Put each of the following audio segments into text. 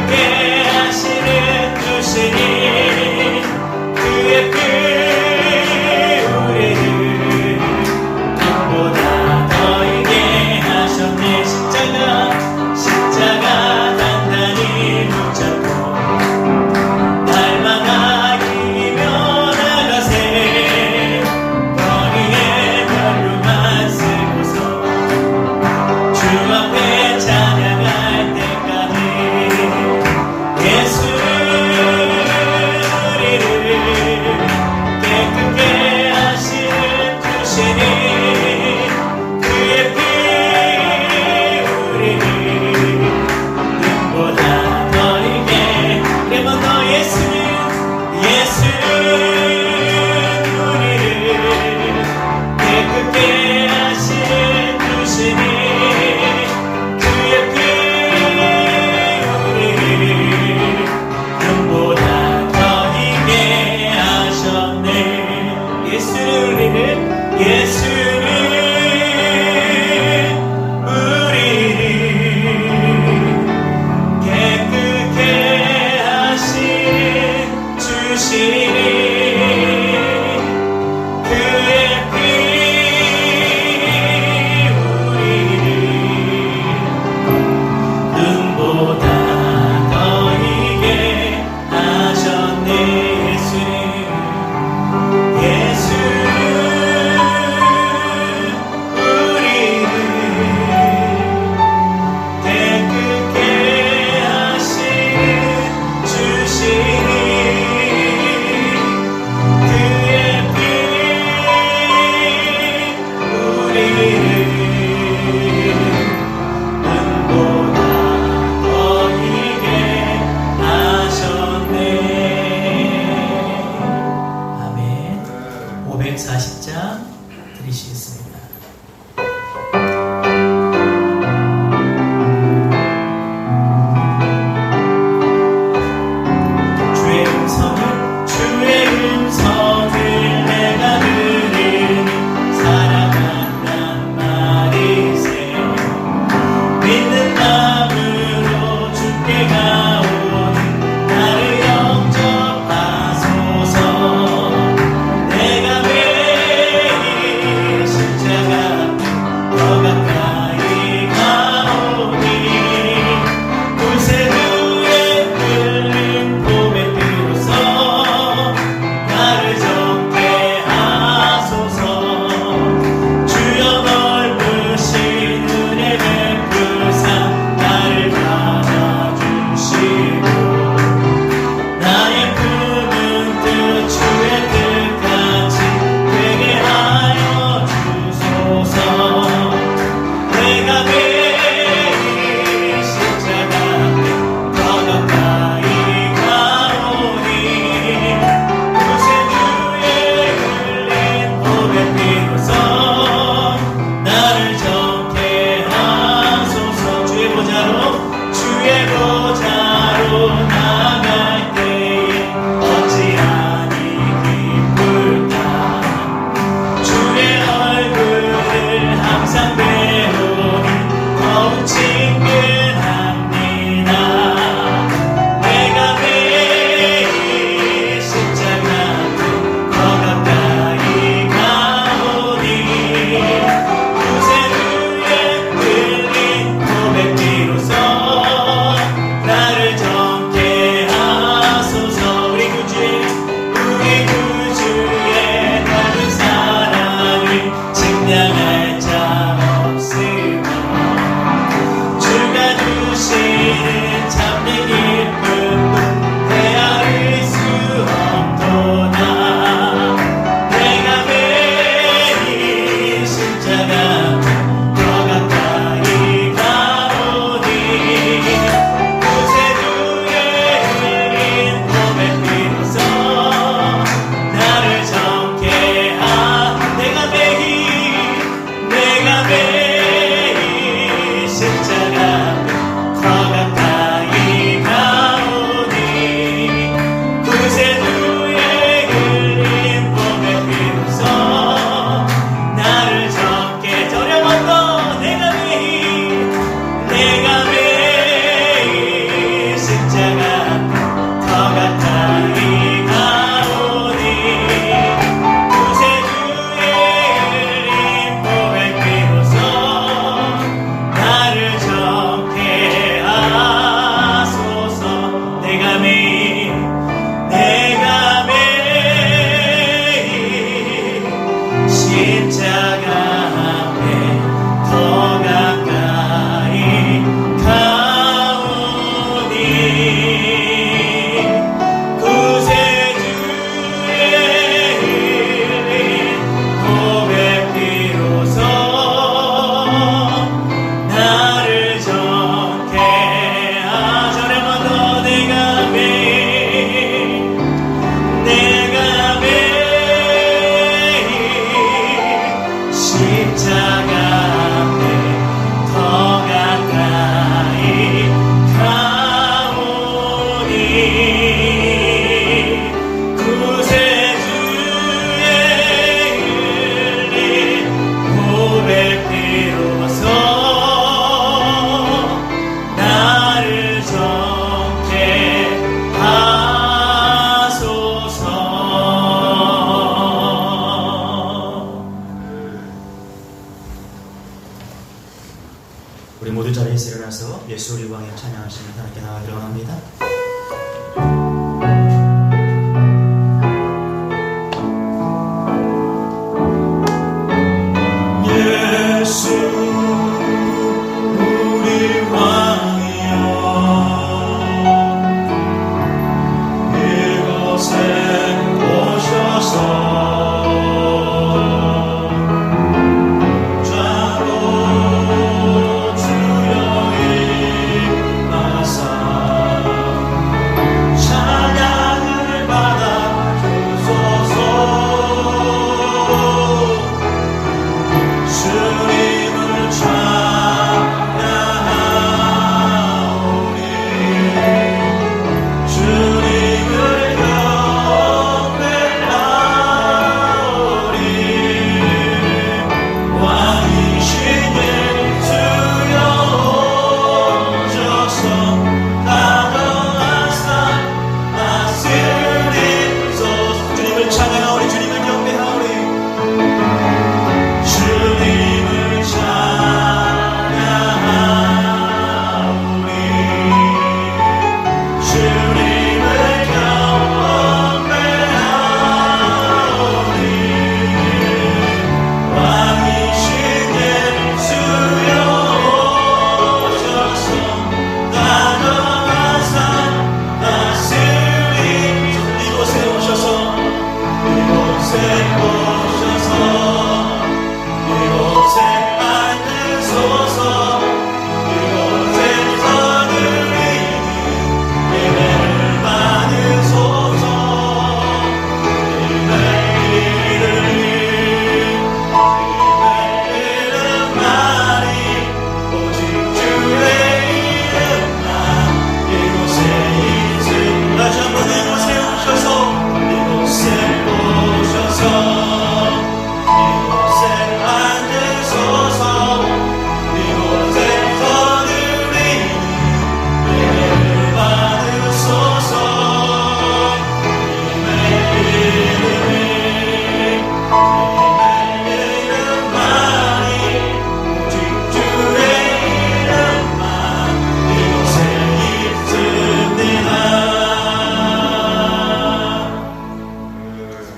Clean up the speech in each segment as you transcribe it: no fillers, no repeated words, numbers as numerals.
깨끗게 하시는 주시니 그의 피 우리를 눈보다 더이게 하셨네. 십자가 단단히 붙잡고 날마다 이기며 나가세. 거리에 별로만 쓰고서 주 앞에 찬양할 때까지 예수 우리를 깨끗게 하시는 주시니 그의 피 우리를 눈보다 더이게. 그러면 너 예수는 우리를 깨끗게 하시는 주시니 그의 피 우리를 눈보다 더이게 하셨네. 예수는 우리를 깨끗게 하신 주시니 그의 피 우리를 눈보다 더이게 하셨네. 예수는 우리를 깨끗게 하시는 주시니 그의 피 우리를 눈보다 더이게 하셨네. 아멘. 540장 드리시겠습니다. 주의 음성을 내가 들으니 살아간단 말이세. 믿는 마음으로 주께 가오니 나를 영접하소서. 내가 매일 십자가 더 가까이 가오니 구세주의 끌림 봄에 비로소 나를 정케 하소서. 주여 넓으신 은혜 베푸사 나를 받아주시고 나의 품은 뜻 주의 뜻같이 되게 하여 주소서. 내가 매일 십자가 더 가까이 가오니 구세주의 흘린 봄의 비로소 나를 정케 하소서. 주의 보좌로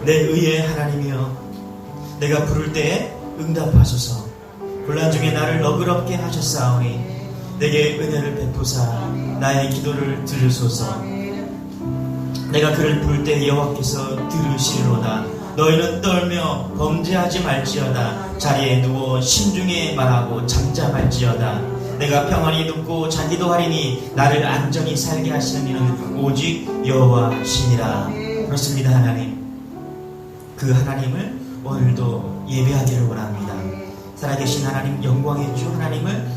내 의의 하나님이여, 내가 부를 때에 응답하소서. 곤란 중에 나를 너그럽게 하셨사오니 내게 은혜를 베푸사 나의 기도를 들으소서. 내가 그를 부를 때 여호와께서 들으시리로다. 너희는 떨며 범죄하지 말지어다. 자리에 누워 신중에 말하고 잠잠할지어다. 내가 평안히 눕고 자기도 하리니 나를 안전히 살게 하시는 이는 오직 여호와시니라. 그렇습니다. 하나님, 그 하나님을 오늘도 예배하기를 원합니다. 살아계신 하나님, 영광의 주 하나님을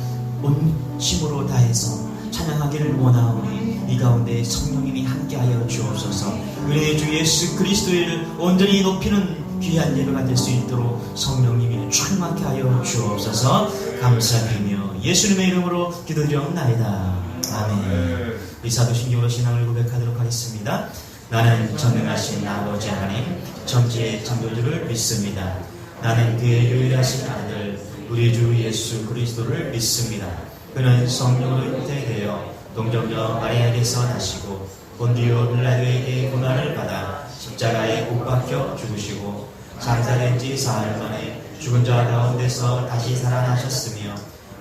온 힘으로 다해서 찬양하기를 원하오니 이 가운데 성령님이 함께하여 주옵소서. 우리의 주 예수 그리스도를 온전히 높이는 귀한 예배가 될 수 있도록 성령님이 충만케 하여 주옵소서. 감사드리며 예수님의 이름으로 기도드리옵나이다. 아멘. 우리 사도신경으로 신앙을 고백하도록 하겠습니다. 나는 전능하신 아버지 하나님 전지의 창조주를 믿습니다. 나는 그의 유일하신 아들 우리 주 예수 그리스도를 믿습니다. 그는 성령으로 잉태되어 동정녀 마리아에게서 나시고 본디오 빌라도에게 고난을 받아 십자가에 못 박혀 죽으시고 장사된 지 사흘 만에 죽은 자 가운데서 다시 살아나셨으며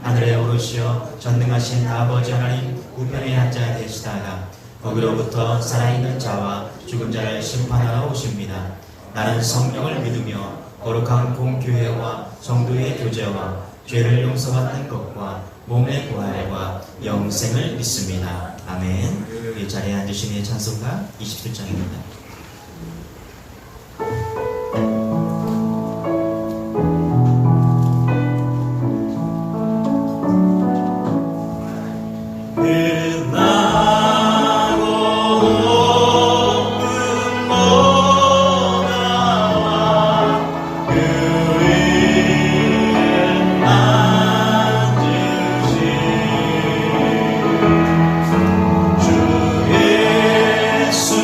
하늘에 오르시어 전능하신 아버지 하나님 우편에 앉아 계시다가 거기로부터 살아있는 자와 죽은 자를 심판하러 오십니다. 나는 성령을 믿으며 거룩한 공교회와 성도의 교제와 죄를 용서받는 것과 몸의 부활과 영생을 믿습니다. 아멘. 이 자리에 앉으시니 찬송가 27장입니다. 주 예수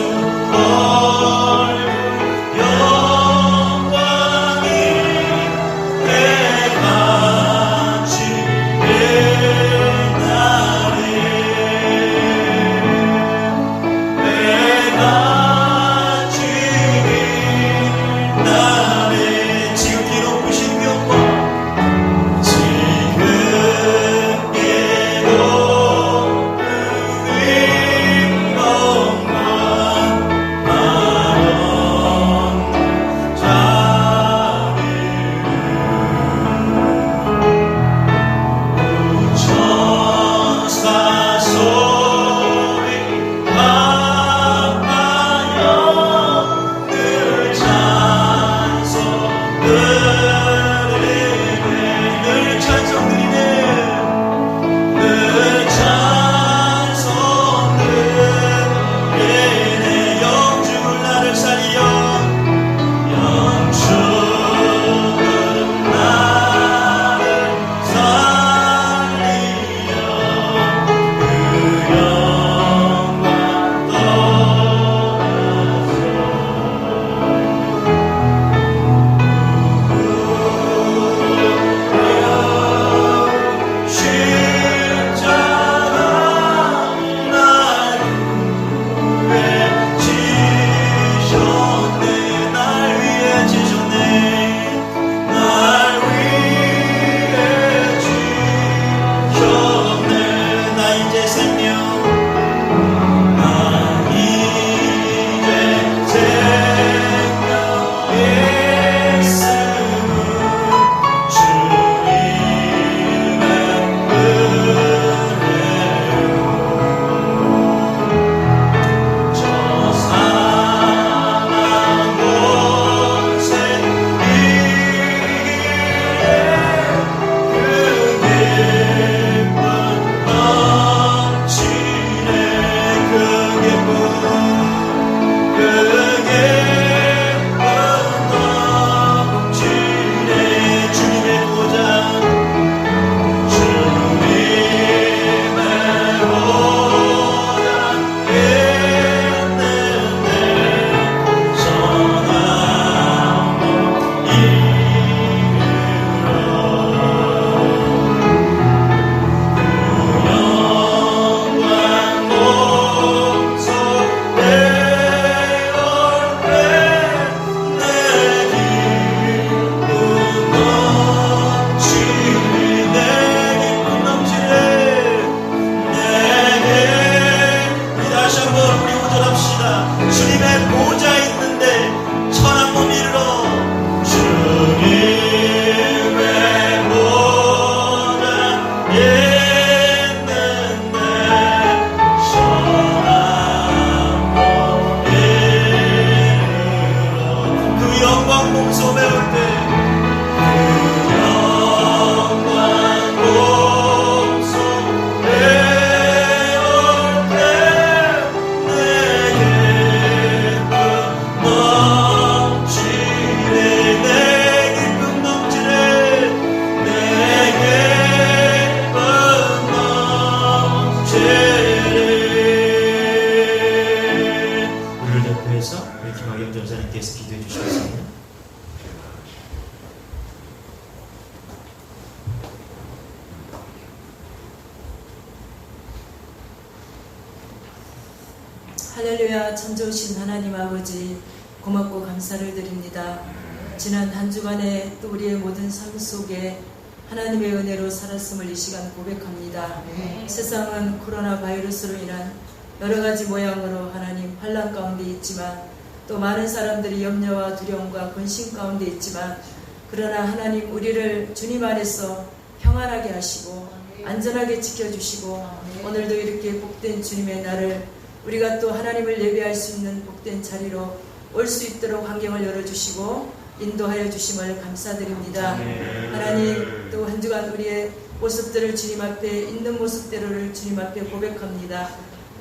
찬양합니다. 주님의 보좌 있는데 천한 몸 이르러 주님의 보좌 있는데 천한 몸 이르러 그 영광 몸소 배울 때 전사님께서 기도해 주시겠습니다. 할렐루야. 참 좋으신 하나님 아버지, 고맙고 감사를 드립니다. 지난 한 주간에 또 우리의 모든 삶 속에 하나님의 은혜로 살았음을 이 시간 고백합니다. 세상은 코로나 바이러스로 인한 여러 가지 모양으로 하나님 환난 가운데 있지만, 또 많은 사람들이 염려와 두려움과 근심 가운데 있지만, 그러나 하나님 우리를 주님 안에서 평안하게 하시고 안전하게 지켜주시고, 오늘도 이렇게 복된 주님의 날을 우리가 또 하나님을 예배할 수 있는 복된 자리로 올 수 있도록 환경을 열어주시고 인도하여 주심을 감사드립니다. 하나님, 또 한 주간 우리의 모습들을 주님 앞에 있는 모습대로를 주님 앞에 고백합니다.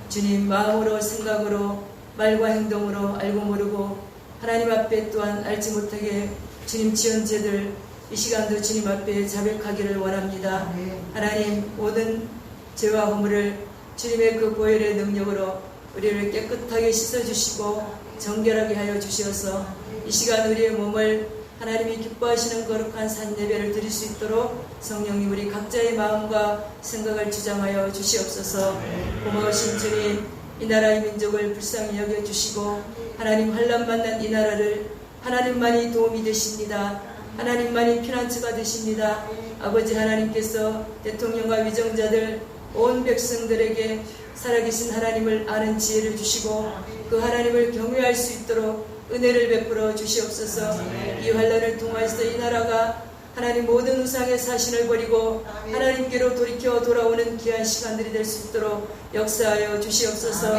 주님, 마음으로 생각으로 말과 행동으로 알고 모르고 하나님 앞에 또한 알지 못하게 주님 지은 죄들 이 시간도 주님 앞에 자백하기를 원합니다. 하나님, 모든 죄와 허물을 주님의 그 보혈의 능력으로 우리를 깨끗하게 씻어주시고 정결하게 하여 주시어서 이 시간 우리의 몸을 하나님이 기뻐하시는 거룩한 산 예배를 드릴 수 있도록 성령님 우리 각자의 마음과 생각을 주장하여 주시옵소서. 고마우신 주님, 이 나라의 민족을 불쌍히 여겨주시고 하나님 환난 만난 이 나라를 하나님만이 도움이 되십니다. 하나님만이 피난처가 되십니다. 아버지 하나님께서 대통령과 위정자들 온 백성들에게 살아계신 하나님을 아는 지혜를 주시고 그 하나님을 경외할 수 있도록 은혜를 베풀어 주시옵소서. 이 환난을 통하여서 이 나라가 하나님 모든 우상의 사신을 버리고 하나님께로 돌이켜 돌아오는 귀한 시간들이 될 수 있도록 역사하여 주시옵소서.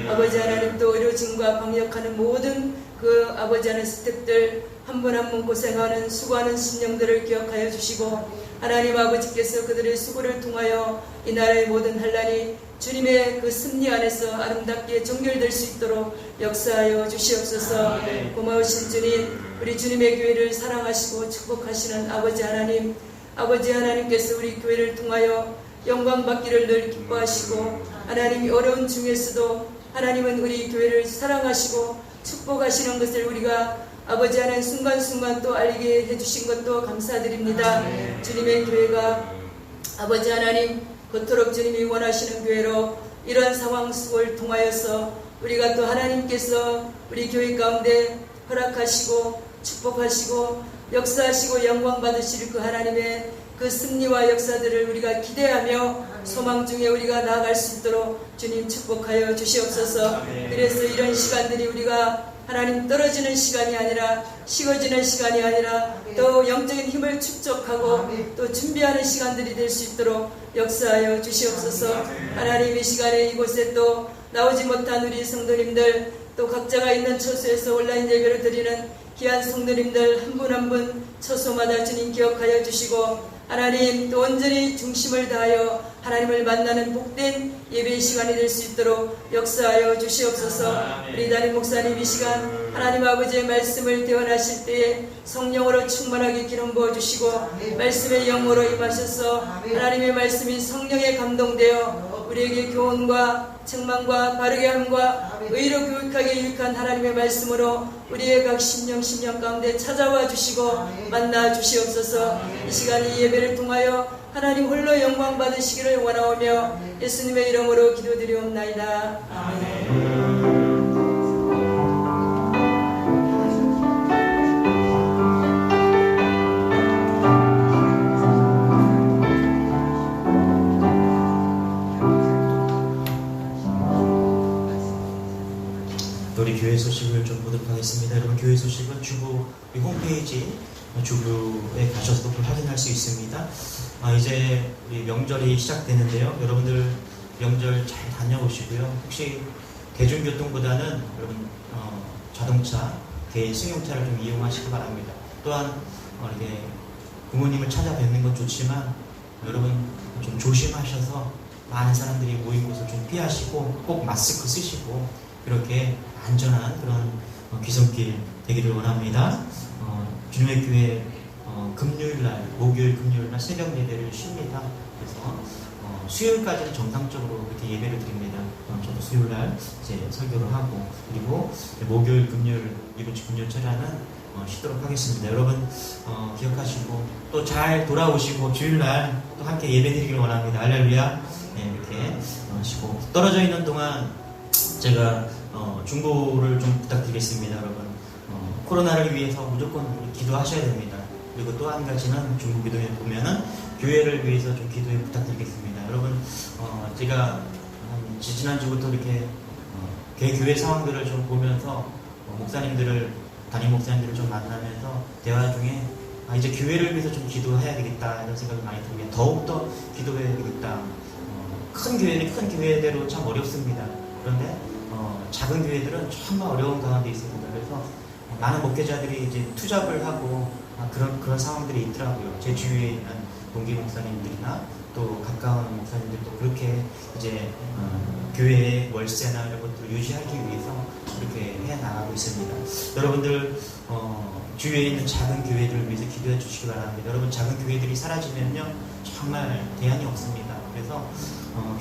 아버지 하나님, 또 의료진과 방역하는 모든 그 아버지 하나님 스태프들 한 분 한 분 고생하는 수고하는 심령들을 기억하여 주시고, 하나님 아버지께서 그들의 수고를 통하여 이 나라의 모든 환난이 주님의 그 승리 안에서 아름답게 종결될 수 있도록 역사하여 주시옵소서. 고마우신 주님, 우리 주님의 교회를 사랑하시고 축복하시는 아버지 하나님, 아버지 하나님께서 우리 교회를 통하여 영광 받기를 늘 기뻐하시고, 하나님이 어려운 중에서도 하나님은 우리 교회를 사랑하시고 축복하시는 것을 우리가 아버지 하나님 순간순간 또 알게 해주신 것도 감사드립니다. 주님의 교회가 아버지 하나님 그토록 주님이 원하시는 교회로 이러한 상황 속을 통하여서 우리가 또 하나님께서 우리 교회 가운데 허락하시고 축복하시고 역사하시고 영광 받으실 그 하나님의 그 승리와 역사들을 우리가 기대하며 소망 중에 우리가 나아갈 수 있도록 주님 축복하여 주시옵소서. 그래서 이런 시간들이 우리가 하나님 떨어지는 시간이 아니라 식어지는 시간이 아니라 또 영적인 힘을 축적하고 또 준비하는 시간들이 될 수 있도록 역사하여 주시옵소서. 하나님, 이 시간에 이곳에 또 나오지 못한 우리 성도님들, 또 각자가 있는 처소에서 온라인 예배를 드리는 귀한 성도님들 한 분 한 분 처소마다 주님 기억하여 주시고, 하나님 또 온전히 중심을 다하여 하나님을 만나는 복된 예배의 시간이 될 수 있도록 역사하여 주시옵소서. 우리 담임 목사님 이 시간 하나님 아버지의 말씀을 대언하실 때에 성령으로 충만하게 기름 부어주시고 말씀의 영으로 임하셔서 하나님의 말씀이 성령에 감동되어 우리에게 교훈과 책망과 바르게 함과 의로 교육하게 유익한 하나님의 말씀으로 우리의 각 심령 가운데 찾아와 주시고 만나 주시옵소서. 이 시간 이 예배를 통하여 하나님 홀로 영광 받으시기를 원하오며 예수님의 이름으로 기도드리옵나이다. 아멘. 또 우리 교회 소식을 좀 보도록 하겠습니다. 여러분, 교회 소식은 주부 홈페이지 주부에 가셔서 또 확인할 수 있습니다. 이제 우리 명절이 시작되는데요. 여러분들 명절 잘 다녀오시고요. 혹시 대중교통보다는 여러분 자동차, 개인 승용차를 좀 이용하시기 바랍니다. 또한 이렇게 부모님을 찾아뵙는 건 좋지만 여러분 좀 조심하셔서 많은 사람들이 모인 곳을 좀 피하시고 꼭 마스크 쓰시고 그렇게 안전한 그런 귀성길 되기를 원합니다. 주님의 교회 금요일날, 목요일, 금요일날 새벽 예배를 쉽니다. 그래서 수요일까지는 정상적으로 그렇게 예배를 드립니다. 저도 수요일날 이제 설교를 하고 그리고 목요일, 금요일, 이번 주 금요일 철야는 쉬도록 하겠습니다. 여러분 기억하시고 또 잘 돌아오시고 주일날 또 함께 예배드리길 원합니다. 할렐루야. 네, 이렇게 하시고 떨어져 있는 동안 제가 중보를 좀 부탁드리겠습니다. 여러분 코로나를 위해서 무조건 기도하셔야 됩니다. 그리고 또 한 가지는 중보 기도에 보면은 교회를 위해서 좀 기도해 부탁드리겠습니다. 여러분 제가 지난주부터 이렇게 교회 상황들을 좀 보면서 담임 목사님들을 좀 만나면서 대화 중에 이제 교회를 위해서 좀 기도해야 되겠다 이런 생각이 많이 들고 더욱더 기도해야 되겠다. 큰 교회는 큰 교회대로 참 어렵습니다. 그런데 작은 교회들은 정말 어려운 가운데 있습니다. 그래서 많은 목회자들이 이제 투잡을 하고 그런 상황들이 있더라고요. 제 주위에 있는 동기 목사님들이나 또 가까운 목사님들도 그렇게 이제 교회의 월세나 이런 것들을 유지하기 위해서 그렇게 해 나가고 있습니다. 여러분들 주위에 있는 작은 교회들을 위해서 기도해 주시기 바랍니다. 여러분 작은 교회들이 사라지면요 정말 대안이 없습니다. 그래서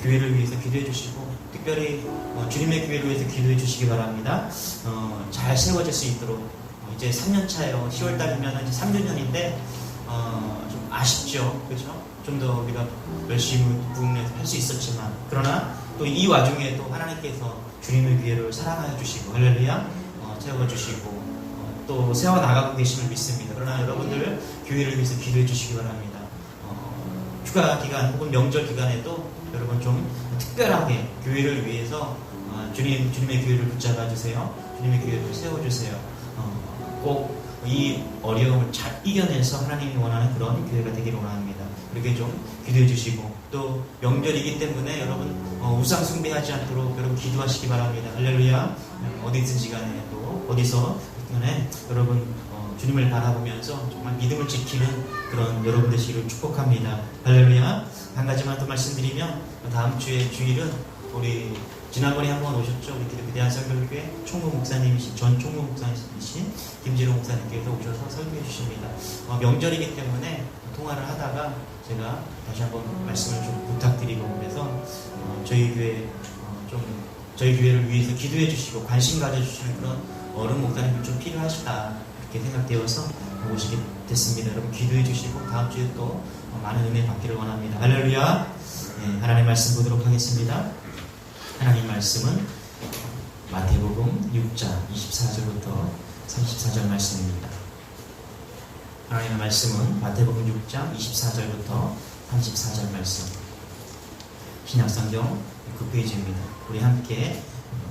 교회를 위해서 기도해 주시고 특별히 주님의 교회를 위해서 기도해 주시기 바랍니다. 잘 세워질 수 있도록 이제 3년 차예요. 10월 달이면 이제 3주년인데 좀 아쉽죠, 그렇죠? 좀 더 우리가 열심히 부흥해서 할 수 있었지만 그러나 또 이 와중에 또 하나님께서 주님의 교회를 사랑하여 주시고 할렐루야 채워 주시고 또 세워 나가고 계심을 믿습니다. 그러나 여러분들 교회를 위해서 기도해 주시기 바랍니다. 휴가 기간 혹은 명절 기간에도 여러분 좀 특별하게 교회를 위해서 주님의 교회를 붙잡아 주세요. 주님의 교회를 세워 주세요. 꼭 이 어려움을 잘 이겨내서 하나님이 원하는 그런 교회가 되기를 원합니다. 그렇게 좀 기도해 주시고 또 명절이기 때문에 여러분 우상 숭배하지 않도록 여러분 기도하시기 바랍니다. 할렐루야. 어디든지 간에 또 어디서 간에 여러분 주님을 바라보면서 정말 믿음을 지키는 그런 여러분 되시기를 축복합니다. 할렐루야. 한 가지만 더 말씀드리면 다음 주에 주일은 우리 지난번에 한번 오셨죠? 우리 기독교 대한성결교회 총무 목사님이신 전 총무 목사님이신 김지롱 목사님께서 오셔서 설교해 주십니다. 명절이기 때문에 통화를 하다가 제가 다시 한번 말씀을 좀 부탁드리고 그래서 저희 교회를 위해서 기도해 주시고 관심 가져주시는 그런 어른 목사님이 좀 필요하시다 이렇게 생각되어서 오시게 됐습니다. 여러분 기도해 주시고 다음 주에 또 많은 은혜 받기를 원합니다. 할렐루야. 네, 하나님의 말씀 보도록 하겠습니다. 하나님 말씀은 마태복음 6장 24절부터 34절 말씀입니다. 하나님의 말씀은 마태복음 6장 24절부터 34절 말씀. 신약성경 9페이지입니다. 우리 함께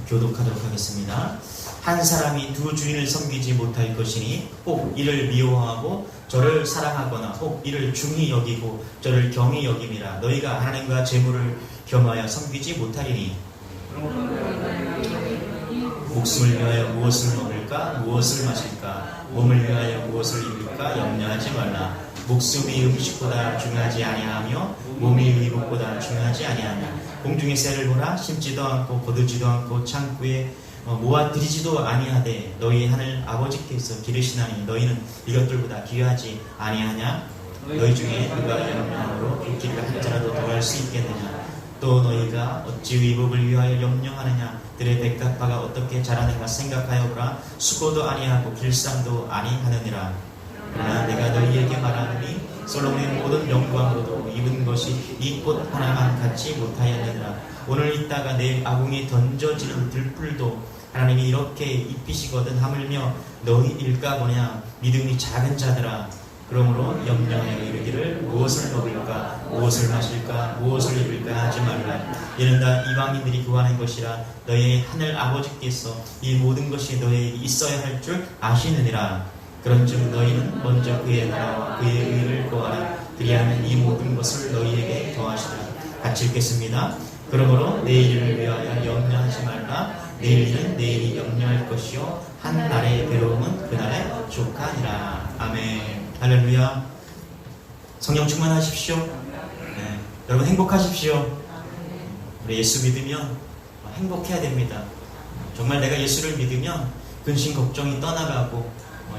교독하도록 하겠습니다. 한 사람이 두 주인을 섬기지 못할 것이니 혹 이를 미워하고 저를 사랑하거나 혹 이를 중히 여기고 저를 경히 여김이라. 너희가 하나님과 재물을 겸하여 섬기지 못하리니 목숨을 위하여 무엇을 먹을까 무엇을 마실까 몸을 위하여 무엇을 입을까 염려하지 말라. 목숨이 음식보다 중요하지 아니하며 몸이 의복보다 중요하지 아니하며 공중의 새를 보라. 심지도 않고 거두지도 않고 창고에 모아들이지도 아니하되 너희 하늘 아버지께서 기르시나니 너희는 이것들보다 귀하지 아니하냐. 너희 중에 누가 염려함으로 붓기를 한 자라도 더할 수 있겠느냐. 또 너희가 어찌 의복을 위하여 염려하느냐. 들의 백합화가 어떻게 자라는가 생각하여 보라. 수고도 아니하고 길쌈도 아니하느니라. 그러나 내가 너희에게 말하노니 솔로몬의 모든 영광으로도 입은 것이 이 꽃 하나만 갖지 못하였느니라. 오늘 있다가 내일 아궁이 던져지는 들불도 하나님이 이렇게 입히시거든 하물며 너희 일까 보냐. 믿음이 작은 자들아 그러므로 염려하여 이르기를 무엇을 먹을까 무엇을 마실까 무엇을 입을까 하지 말라. 이는 다 이방인들이 구하는 것이라. 너희 하늘 아버지께서 이 모든 것이 너희에게 있어야 할 줄 아시느니라. 그런즉 너희는 먼저 그의 나라와 그의 의를 구하라. 그리하면 이 모든 것을 너희에게 더하시라. 같이 읽겠습니다. 그러므로 내일을 위하여 염려하지 말라. 내일 일은 내일이 염려할 것이요 한 날의 괴로움은 그날의 족하니라. 아멘. 할렐루야. 성령 충만하십시오. 네. 여러분 행복하십시오. 우리 예수 믿으면 행복해야 됩니다. 정말 내가 예수를 믿으면 근심 걱정이 떠나가고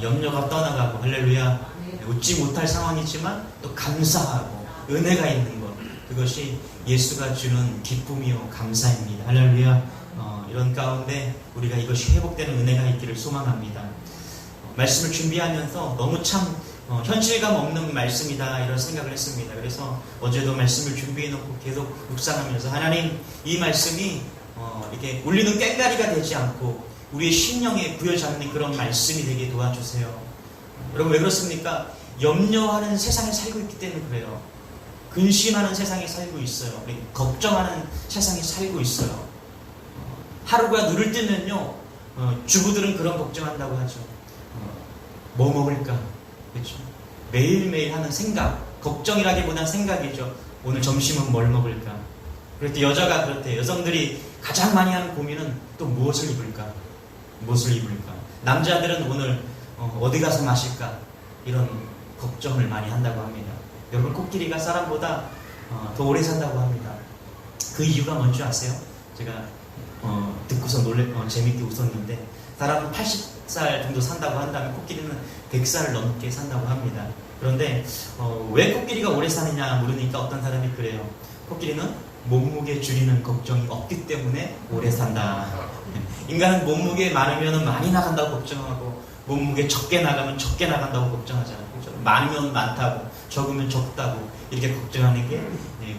염려가 떠나가고 할렐루야. 웃지 못할 상황이지만 또 감사하고 은혜가 있는 것, 그것이 예수가 주는 기쁨이요 감사입니다. 할렐루야. 이런 가운데 우리가 이것이 회복되는 은혜가 있기를 소망합니다. 말씀을 준비하면서 너무 참 현실감 없는 말씀이다 이런 생각을 했습니다. 그래서 어제도 말씀을 준비해놓고 계속 묵상하면서 하나님 이 말씀이 이렇게 울리는 꽹과리가 되지 않고 우리의 심령에 부여잡는 그런 말씀이 되게 도와주세요. 여러분 왜 그렇습니까? 염려하는 세상에 살고 있기 때문에 그래요. 근심하는 세상에 살고 있어요. 걱정하는 세상에 살고 있어요. 하루가 눈을 뜨면요, 주부들은 그런 걱정한다고 하죠. 뭐 먹을까? 그렇죠? 매일매일 하는 생각, 걱정이라기보다는 생각이죠. 오늘 점심은 뭘 먹을까? 그럴 때 여자가 그렇대요. 여성들이 가장 많이 하는 고민은 또 무엇을 입을까? 무엇을 입을까? 남자들은 오늘 어디 가서 마실까? 이런 걱정을 많이 한다고 합니다. 여러분 코끼리가 사람보다 더 오래 산다고 합니다. 그 이유가 뭔지 아세요? 제가 듣고서 재밌게 웃었는데 사람은 80살 정도 산다고 한다면 코끼리는 100살을 넘게 산다고 합니다. 그런데 왜 코끼리가 오래 사느냐 물으니까 어떤 사람이 그래요. 코끼리는 몸무게 줄이는 걱정이 없기 때문에 오래 산다. 인간은 몸무게 많으면 많이 나간다고 걱정하고 몸무게 적게 나가면 적게 나간다고 걱정하잖아요. 그렇죠? 많으면 많다고 적으면 적다고 이렇게 걱정하는 게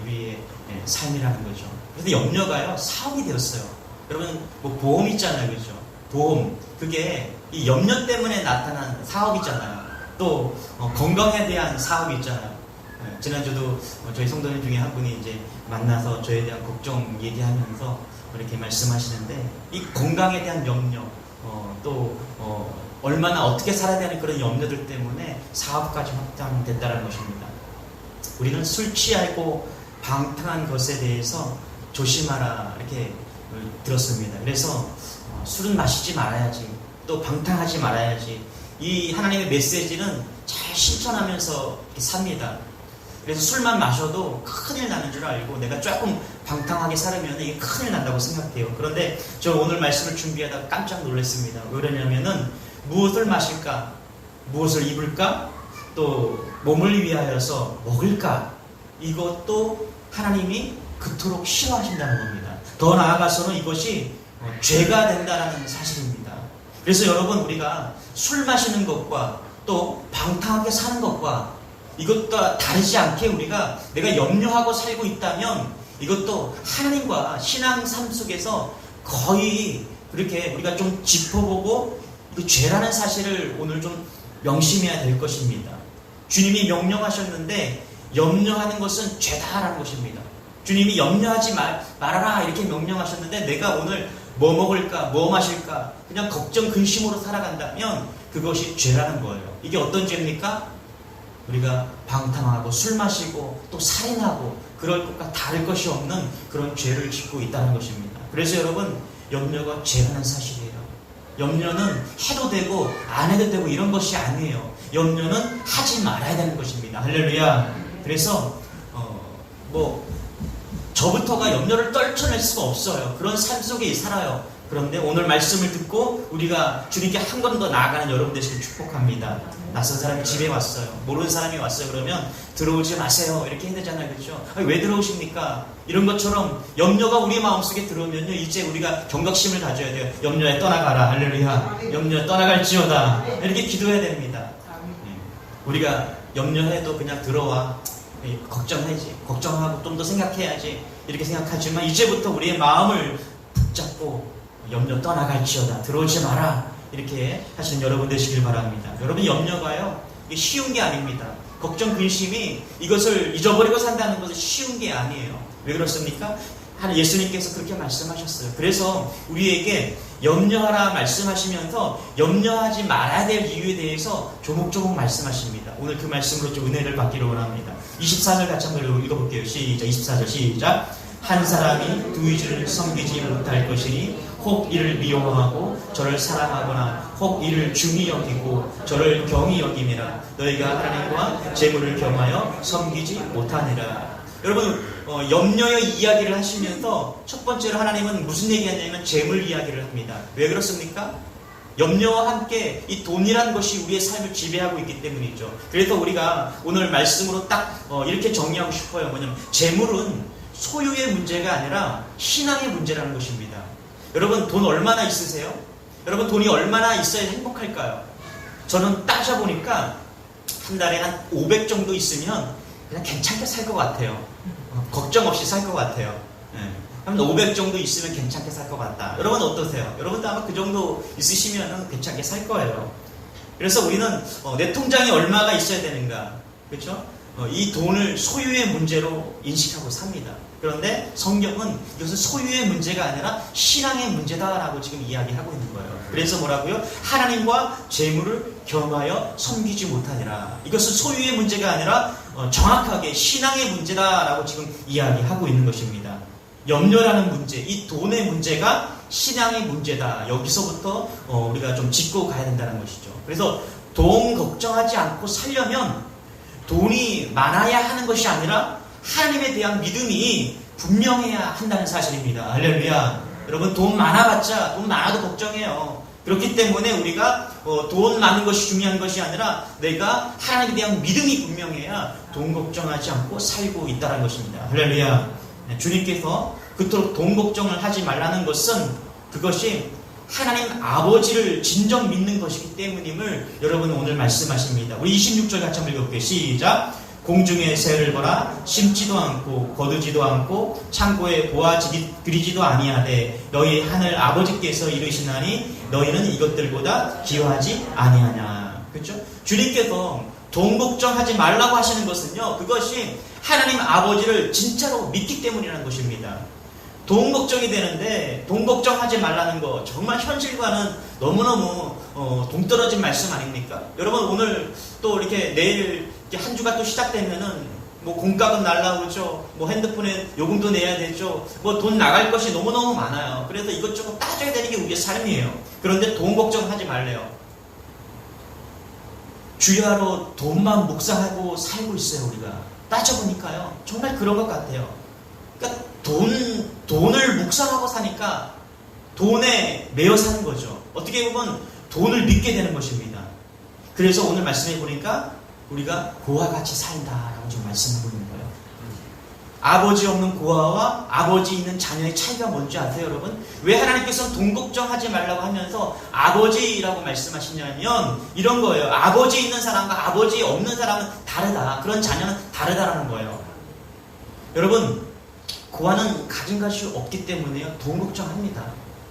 우리의 삶이라는 거죠. 그래서 염려가요 사업이 되었어요. 여러분 뭐 보험 있잖아요, 그렇죠? 보험 그게 이 염려 때문에 나타난 사업이잖아요. 또 건강에 대한 사업이 있잖아요. 지난주도 저희 성도님 중에 한 분이 이제 만나서 저에 대한 걱정 얘기하면서 이렇게 말씀하시는데 이 건강에 대한 염려 또 얼마나 어떻게 살아야 되는 그런 염려들 때문에 사업까지 확장됐다는 것입니다. 우리는 술 취하고 방탕한 것에 대해서 조심하라 이렇게 들었습니다. 그래서 술은 마시지 말아야지, 또 방탕하지 말아야지, 이 하나님의 메시지는 잘 실천하면서 이렇게 삽니다. 그래서 술만 마셔도 큰일 나는 줄 알고 내가 조금 방탕하게 살으면 이게 큰일 난다고 생각해요. 그런데 저 오늘 말씀을 준비하다가 깜짝 놀랐습니다. 왜 그러냐면은 무엇을 마실까? 무엇을 입을까? 또 몸을 위하여서 먹을까? 이것도 하나님이 그토록 싫어하신다는 겁니다. 더 나아가서는 이것이 죄가 된다는 사실입니다. 그래서 여러분 우리가 술 마시는 것과 또 방탕하게 사는 것과 이것과 다르지 않게 우리가 내가 염려하고 살고 있다면 이것도 하나님과 신앙 삶 속에서 거의 그렇게 우리가 좀 짚어보고 그 죄라는 사실을 오늘 좀 명심해야 될 것입니다. 주님이 명령하셨는데 염려하는 것은 죄다라는 것입니다. 주님이 염려하지 말아라 이렇게 명령하셨는데 내가 오늘 뭐 먹을까 뭐 마실까 그냥 걱정 근심으로 살아간다면 그것이 죄라는 거예요. 이게 어떤 죄입니까? 우리가 방탕하고 술 마시고 또 살인하고 그럴 것과 다를 것이 없는 그런 죄를 짓고 있다는 것입니다. 그래서 여러분 염려가 죄라는 사실이에요. 염려는 해도 되고 안 해도 되고 이런 것이 아니에요. 염려는 하지 말아야 되는 것입니다. 할렐루야. 그래서 저부터가 염려를 떨쳐낼 수가 없어요. 그런 삶 속에 살아요. 그런데 오늘 말씀을 듣고 우리가 주님께 한 번 더 나아가는 여러분 되시길 축복합니다. 낯선 사람이 집에 왔어요. 모르는 사람이 왔어요. 그러면 들어오지 마세요. 이렇게 해야 되잖아요. 그렇죠? 왜 들어오십니까? 이런 것처럼 염려가 우리 마음속에 들어오면요. 이제 우리가 경각심을 가져야 돼요. 염려에 떠나가라. 할렐루야. 염려에 떠나갈지어다. 이렇게 기도해야 됩니다. 우리가 염려해도 그냥 들어와. 걱정해야지. 걱정하고 좀 더 생각해야지. 이렇게 생각하지만 이제부터 우리의 마음을 붙잡고 염려 떠나갈지어다. 들어오지 마라. 이렇게 하시는 여러분 되시길 바랍니다. 여러분 염려가요. 이게 쉬운 게 아닙니다. 걱정, 근심이 이것을 잊어버리고 산다는 것은 쉬운 게 아니에요. 왜 그렇습니까? 예수님께서 그렇게 말씀하셨어요. 그래서 우리에게 염려하라 말씀하시면서 염려하지 말아야 될 이유에 대해서 조목조목 말씀하십니다. 오늘 그 말씀으로 좀 은혜를 받기를 원합니다. 24절 같이 한번 읽어볼게요. 시작. 24절 시작. 한 사람이 두 이주를 섬기지 못할 것이니 혹 이를 미워하고 저를 사랑하거나 혹 이를 중히 여기고 저를 경히 여김이라. 너희가 하나님과 재물을 겸하여 섬기지 못하니라. 여러분, 염려의 이야기를 하시면서 첫 번째로 하나님은 무슨 얘기하냐면 재물 이야기를 합니다. 왜 그렇습니까? 염려와 함께 이 돈이라는 것이 우리의 삶을 지배하고 있기 때문이죠. 그래서 우리가 오늘 말씀으로 딱 이렇게 정리하고 싶어요. 뭐냐면 재물은 소유의 문제가 아니라 신앙의 문제라는 것입니다. 여러분, 돈 얼마나 있으세요? 여러분, 돈이 얼마나 있어야 행복할까요? 저는 따져보니까 한 달에 한 500 정도 있으면 그냥 괜찮게 살 것 같아요. 걱정 없이 살 것 같아요. 한 500 정도 있으면 괜찮게 살 것 같다. 여러분 어떠세요? 여러분도 아마 그 정도 있으시면 괜찮게 살 거예요. 그래서 우리는 내 통장에 얼마가 있어야 되는가, 그렇죠? 이 돈을 소유의 문제로 인식하고 삽니다. 그런데 성경은 이것은 소유의 문제가 아니라 신앙의 문제다라고 지금 이야기하고 있는 거예요. 그래서 뭐라고요? 하나님과 재물을 겸하여 섬기지 못하니라. 이것은 소유의 문제가 아니라 정확하게 신앙의 문제다라고 지금 이야기하고 있는 것입니다. 염려라는 문제, 이 돈의 문제가 신앙의 문제다. 여기서부터 우리가 좀 짚고 가야 된다는 것이죠. 그래서 돈 걱정하지 않고 살려면 돈이 많아야 하는 것이 아니라 하나님에 대한 믿음이 분명해야 한다는 사실입니다. 할렐루야. 여러분, 돈 많아봤자 돈 많아도 걱정해요. 그렇기 때문에 우리가 돈 많은 것이 중요한 것이 아니라 내가 하나님에 대한 믿음이 분명해야 돈 걱정하지 않고 살고 있다는 것입니다. 할렐루야. 주님께서 그토록 돈 걱정을 하지 말라는 것은 그것이 하나님 아버지를 진정 믿는 것이기 때문임을 여러분 오늘 말씀하십니다. 우리 26절 같이 한번 읽어볼게요. 시작. 공중에 새를 보라. 심지도 않고 거두지도 않고 창고에 보아 들이지도 아니하되 너희 하늘 아버지께서 이르시나니 너희는 이것들보다 귀하지 아니하냐. 그렇죠? 주님께서 돈 걱정하지 말라고 하시는 것은요, 그것이 하나님 아버지를 진짜로 믿기 때문이라는 것입니다. 돈 걱정이 되는데 돈 걱정하지 말라는 거 정말 현실과는 너무너무 동떨어진 말씀 아닙니까? 여러분, 오늘 또 이렇게 내일 한 주가 또 시작되면은 뭐 공값은 날라오죠. 뭐 핸드폰에 요금도 내야 되죠. 뭐 돈 나갈 것이 너무너무 많아요. 그래서 이것저것 따져야 되는 게 우리의 삶이에요. 그런데 돈 걱정하지 말래요. 주야로 돈만 묵상하고 살고 있어요. 우리가 따져보니까요, 정말 그런 것 같아요. 그러니까 돈을 묵상하고 사니까 돈에 매여 사는 거죠. 어떻게 보면 돈을 믿게 되는 것입니다. 그래서 오늘 말씀해 보니까 우리가 고와 같이 산다라고 지금 말씀하고 있는 거예요. 아버지 없는 고아와 아버지 있는 자녀의 차이가 뭔지 아세요, 여러분? 왜 하나님께서는 돈 걱정하지 말라고 하면서 아버지라고 말씀하시냐면 이런 거예요. 아버지 있는 사람과 아버지 없는 사람은 다르다. 그런 자녀는 다르다라는 거예요. 여러분, 고아는 가진 것이 없기 때문에요, 돈 걱정합니다.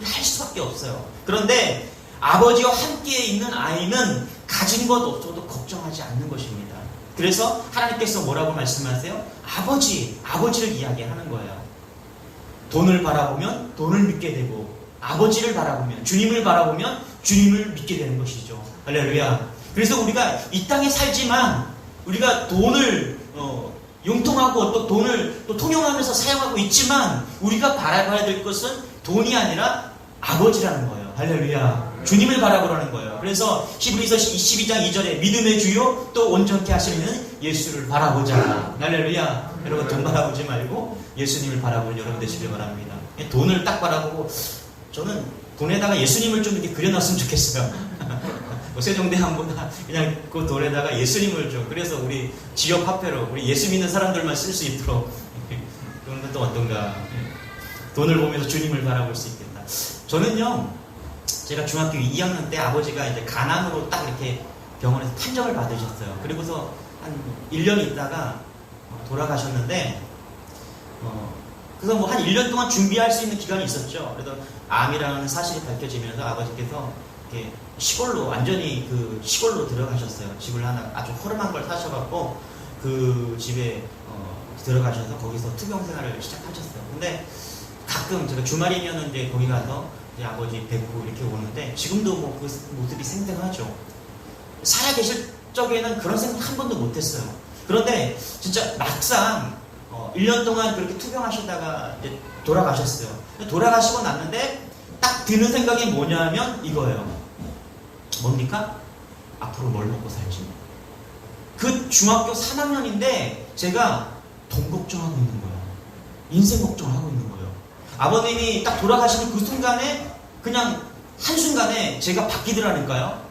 할 수밖에 없어요. 그런데 아버지와 함께 있는 아이는 가진 것 없어도 걱정하지 않는 것입니다. 그래서 하나님께서 뭐라고 말씀하세요? 아버지를 이야기하는 거예요. 돈을 바라보면 돈을 믿게 되고, 아버지를 바라보면, 주님을 바라보면 주님을 믿게 되는 것이죠. 할렐루야. 그래서 우리가 이 땅에 살지만 우리가 돈을 융통하고 또 돈을 또 통용하면서 사용하고 있지만 우리가 바라봐야 될 것은 돈이 아니라 아버지라는 거예요. 할렐루야. 주님을 바라보라는 거예요. 그래서 히브리서 12장 2절에 믿음의 주요 또 온전케 하시는 예수를 바라보자. 할렐루야. 여러분, 돈 바라보지 말고 예수님을 바라보는 여러분 되시길 바랍니다. 돈을 딱 바라보고, 저는 돈에다가 예수님을 좀 이렇게 그려놨으면 좋겠어요. 세종대왕보다 그냥 그 돈에다가 예수님을 좀, 그래서 우리 지역 화폐로 우리 예수 믿는 사람들만 쓸 수 있도록, 그런 것도 어떤가. 돈을 보면서 주님을 바라볼 수 있겠다. 저는요, 제가 중학교 2학년 때 아버지가 이제 간암으로 딱 이렇게 병원에서 판정을 받으셨어요. 그리고서 한 1년 있다가 돌아가셨는데, 그래서 뭐 한 1년 동안 준비할 수 있는 기간이 있었죠. 그래서 암이라는 사실이 밝혀지면서 아버지께서 이렇게 시골로 완전히 그 시골로 들어가셨어요. 집을 하나 아주 허름한 걸 사셔갖고 그 집에 들어가셔서 거기서 투병 생활을 시작하셨어요. 근데 가끔 제가 주말이면은 이제 거기 가서 이제 아버지 뵙고 이렇게 오는데 지금도 뭐 그 모습이 생생하죠. 살아계실 적에는 그런 생각 한 번도 못했어요. 그런데 진짜 막상 1년 동안 그렇게 투병하시다가 이제 돌아가셨어요. 돌아가시고 났는데 딱 드는 생각이 뭐냐면 이거예요. 뭡니까? 앞으로 뭘 먹고 살지? 그 중학교 3학년인데 제가 돈 걱정하고 있는 거예요. 인생 걱정을 하고 있는 거예요. 아버님이 딱 돌아가시는 그 순간에 그냥 한순간에 제가 바뀌더라니까요.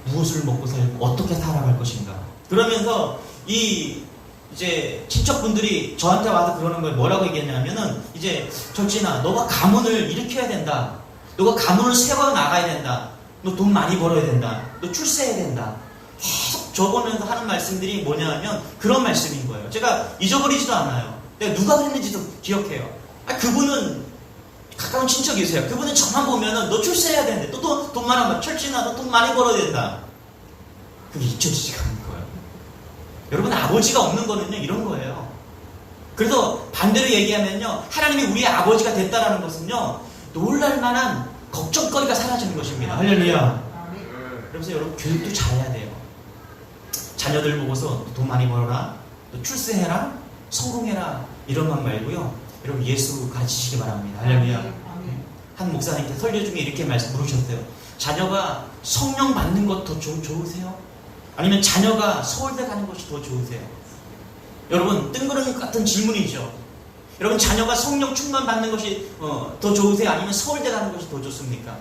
무엇을 먹고 살고 어떻게 살아갈 것인가. 그러면서 이제 친척분들이 저한테 와서 그러는 거예요. 뭐라고 얘기했냐면은 이제 절진아 너가 가문을 일으켜야 된다. 너가 가문을 세워나가야 된다. 너 돈 많이 벌어야 된다. 너 출세해야 된다. 계속 저보면서 하는 말씀들이 뭐냐면 그런 말씀인 거예요. 제가 잊어버리지도 않아요. 내가 누가 그랬는지도 기억해요. 그분은 가까운 친척이세요. 그분은 저만 보면은 너 출세해야 되는데 또 돈 많아. 철진아 너 돈 많이 벌어야 된다. 그게 잊혀지지가 않는 거예요. 여러분 아버지가 없는 거는요 이런 거예요. 그래서 반대로 얘기하면요 하나님이 우리의 아버지가 됐다라는 것은요 놀랄만한 걱정거리가 사라지는 것입니다. 할렐루야. 그래서 여러분 교육도 잘해야 돼요. 자녀들 보고서 돈 많이 벌어라, 또 출세해라, 성공해라 이런 말 말고요. 여러분 예수 가르치시기 바랍니다. 할렐루야. 한 목사님께 설교 중에 이렇게 물으셨어요. 자녀가 성령 받는 것 더 좋으세요? 아니면 자녀가 서울대 가는 것이 더 좋으세요? 여러분 뜬구름 같은 질문이죠. 여러분 자녀가 성령 충만 받는 것이 더 좋으세요? 아니면 서울대 가는 것이 더 좋습니까?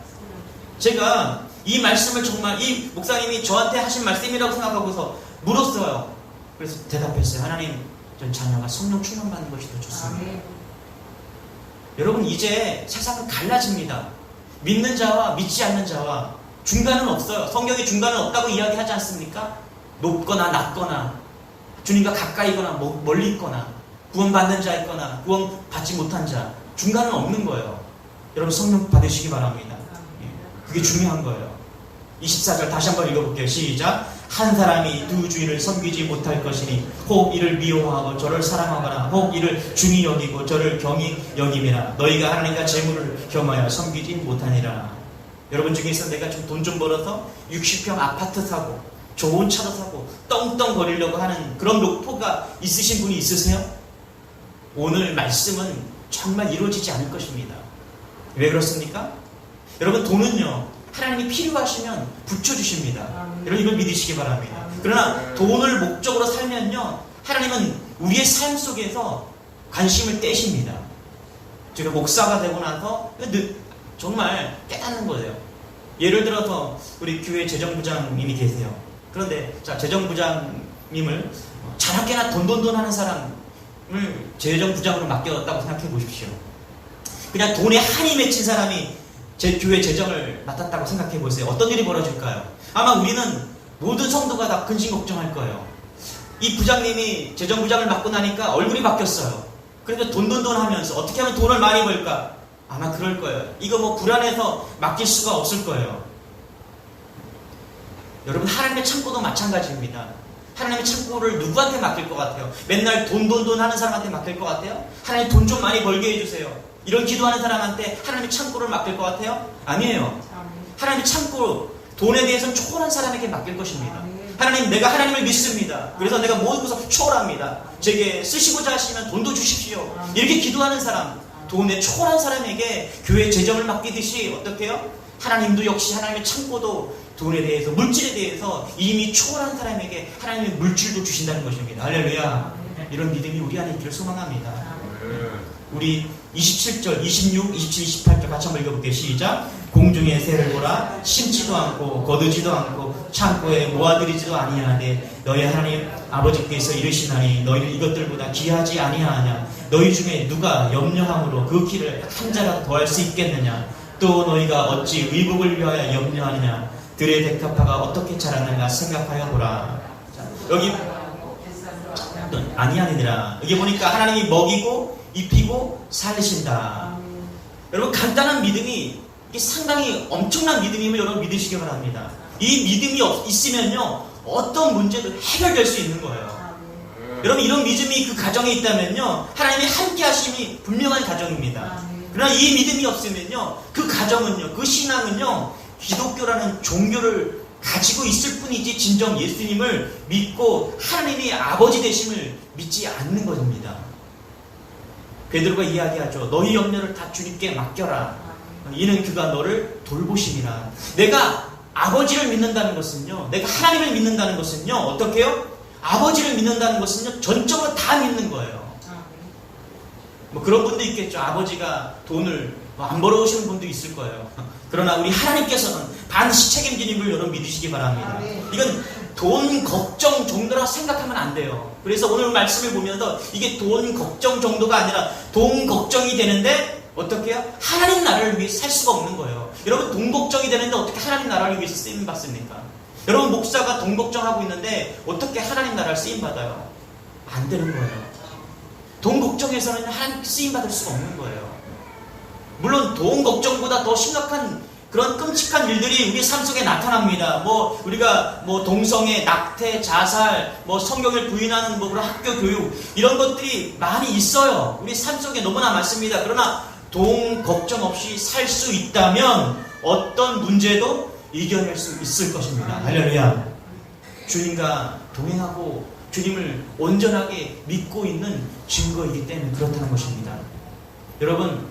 제가 이 말씀을 정말 이 목사님이 저한테 하신 말씀이라고 생각하고서 물었어요. 그래서 대답했어요. 하나님, 전 자녀가 성령 충만 받는 것이 더 좋습니다. 여러분 이제 세상은 갈라집니다. 믿는 자와 믿지 않는 자와 중간은 없어요. 성경에 중간은 없다고 이야기하지 않습니까? 높거나 낮거나 주님과 가까이거나 멀리 있거나 구원받는 자 있거나 구원받지 못한 자 중간은 없는 거예요. 여러분 성령 받으시기 바랍니다. 그게 중요한 거예요. 24절 다시 한번 읽어볼게요. 시작. 한 사람이 두 주인을 섬기지 못할 것이니 혹 이를 미워하고 저를 사랑하거나 혹 이를 중히 여기고 저를 경히 여김이라. 너희가 하나님과 재물을 겸하여 섬기지 못하니라. 여러분 중에서 내가 좀 돈 좀 벌어서 60평 아파트 사고 좋은 차도 사고 떵떵거리려고 하는 그런 목표가 있으신 분이 있으세요? 오늘 말씀은 정말 이루어지지 않을 것입니다. 왜 그렇습니까? 여러분 돈은요 하나님이 필요하시면 붙여주십니다. 여러분 이걸 믿으시기 바랍니다. 그러나 돈을 목적으로 살면요 하나님은 우리의 삶 속에서 관심을 떼십니다. 제가 목사가 되고 나서 정말 깨닫는 거예요. 예를 들어서 우리 교회 재정부장님이 계세요. 그런데 자 재정부장님을 자나깨나 돈돈돈 하는 사람을 재정부장으로 맡겼다고 생각해 보십시오. 그냥 돈에 한이 맺힌 사람이 제 교회 재정을 맡았다고 생각해 보세요. 어떤 일이 벌어질까요? 아마 우리는 모든 성도가 다 근심 걱정할 거예요. 이 부장님이 재정부장을 맡고 나니까 얼굴이 바뀌었어요. 그래서 돈돈돈 하면서 어떻게 하면 돈을 많이 벌까? 아마 그럴 거예요. 이거 뭐 불안해서 맡길 수가 없을 거예요. 여러분 하나님의 창고도 마찬가지입니다. 하나님의 창고를 누구한테 맡길 것 같아요? 맨날 돈 하는 사람한테 맡길 것 같아요? 하나님 돈 좀 많이 벌게 해주세요. 이런 기도하는 사람한테 하나님의 창고를 맡길 것 같아요? 아니에요. 하나님의 창고, 돈에 대해서는 초월한 사람에게 맡길 것입니다. 하나님, 내가 하나님을 믿습니다. 그래서 내가 모든 것을 초월합니다. 제게 쓰시고자 하시면 돈도 주십시오. 이렇게 기도하는 사람, 돈에 초월한 사람에게 교회 재정을 맡기듯이 어떻게 해요? 하나님도 역시 하나님의 창고도 돈에 대해서, 물질에 대해서 이미 초월한 사람에게 하나님의 물질도 주신다는 것입니다. 할렐루야. 이런 믿음이 우리 안에 있기를 소망합니다. 우리 27절, 26, 27, 28절 같이 한번 읽어볼게요. 시작. 공중의 새를 보라. 심지도 않고 거두지도 않고 창고에 모아들이지도 아니하되 너희 하나님 아버지께서 이르시나니 너희는 이것들보다 귀하지 아니하냐. 너희 중에 누가 염려함으로 그 키를 한 자라도 더할 수 있겠느냐. 또 너희가 어찌 의복을 위하여 염려하느냐. 들의 백합화가 어떻게 자라는가 생각하여 보라. 자, 여기 아니하니라. 여기 보니까 하나님이 먹이고 입히고 살리신다. 여러분 간단한 믿음이 이게 상당히 엄청난 믿음임을 여러분 믿으시기 바랍니다. 이 믿음이 있으면요, 어떤 문제도 해결될 수 있는 거예요. 여러분, 이런 믿음이 그 가정에 있다면요, 하나님의 함께 하심이 분명한 가정입니다. 그러나 이 믿음이 없으면요, 그 가정은요, 그 신앙은요, 기독교라는 종교를 가지고 있을 뿐이지 진정 예수님을 믿고 하나님이 아버지 되심을 믿지 않는 것입니다. 베드로가 이야기하죠. 너희 염려를 다 주님께 맡겨라. 이는 그가 너를 돌보심이라. 내가 아버지를 믿는다는 것은요, 내가 하나님을 믿는다는 것은요, 어떻게 해요? 아버지를 믿는다는 것은요, 전적으로 다 믿는 거예요. 뭐 그런 분도 있겠죠. 아버지가 돈을 안 벌어오시는 분도 있을 거예요. 그러나 우리 하나님께서는 반드시 책임지님을 여러분 믿으시기 바랍니다. 이건 돈 걱정 정도라 생각하면 안 돼요. 그래서 오늘 말씀을 보면서 이게 돈 걱정 정도가 아니라 돈 걱정이 되는데 어떻게 해요? 하나님 나라를 위해서 살 수가 없는 거예요. 여러분, 돈 걱정이 되는데 어떻게 하나님 나라를 위해서 쓰임 받습니까? 여러분, 목사가 돈 걱정하고 있는데 어떻게 하나님 나라를 쓰임 받아요? 안 되는 거예요. 돈 걱정해서는 하나님 쓰임 받을 수가 없는 거예요. 물론 돈 걱정보다 더 심각한 그런 끔찍한 일들이 우리 삶 속에 나타납니다. 우리가 동성애, 낙태, 자살, 성경을 부인하는 그런 학교 교육, 이런 것들이 많이 있어요. 우리 삶 속에 너무나 많습니다. 그러나 돈 걱정 없이 살 수 있다면 어떤 문제도 이겨낼 수 있을 것입니다. 할렐루야. 주님과 동행하고 주님을 온전하게 믿고 있는 증거이기 때문에 그렇다는 것입니다. 여러분,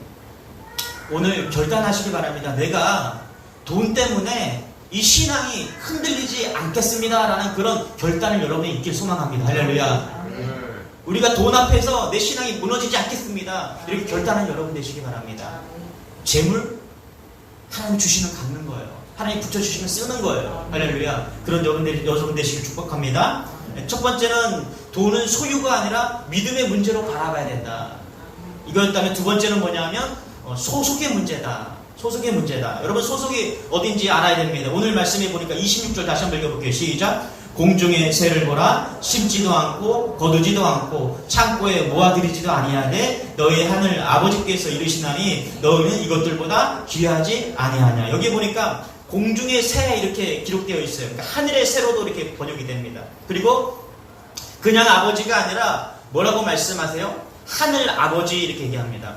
오늘 결단하시기 바랍니다. 내가 돈 때문에 이 신앙이 흔들리지 않겠습니다라는 그런 결단을 여러분이 있길 소망합니다. 할렐루야. 우리가 돈 앞에서 내 신앙이 무너지지 않겠습니다. 이렇게 결단한 여러분 되시기 바랍니다. 재물, 하나님 주시면 갖는 거예요. 하나님 붙여주시면 쓰는 거예요. 할렐루야. 그런 여러분 되시길 축복합니다. 첫 번째는 돈은 소유가 아니라 믿음의 문제로 바라봐야 된다. 이거였다면 두 번째는 뭐냐면 소속의 문제다. 소속의 문제다. 여러분, 소속이 어딘지 알아야 됩니다. 오늘 말씀해 보니까 26절 다시 한번 읽어볼게요. 시작. 공중의 새를 보라. 심지도 않고 거두지도 않고 창고에 모아들이지도 아니하되 너희 하늘 아버지께서 이르시나니 너희는 이것들보다 귀하지 아니하냐. 여기 보니까 공중의 새 이렇게 기록되어 있어요. 그러니까 하늘의 새로도 이렇게 번역이 됩니다. 그리고 그냥 아버지가 아니라 뭐라고 말씀하세요? 하늘 아버지 이렇게 얘기합니다.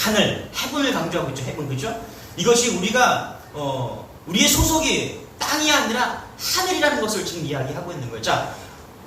하늘, 해분을 강조하고 있죠. 해분, 그죠? 이것이 우리가 우리의 소속이 땅이 아니라 하늘이라는 것을 지금 이야기하고 있는 거예요. 자,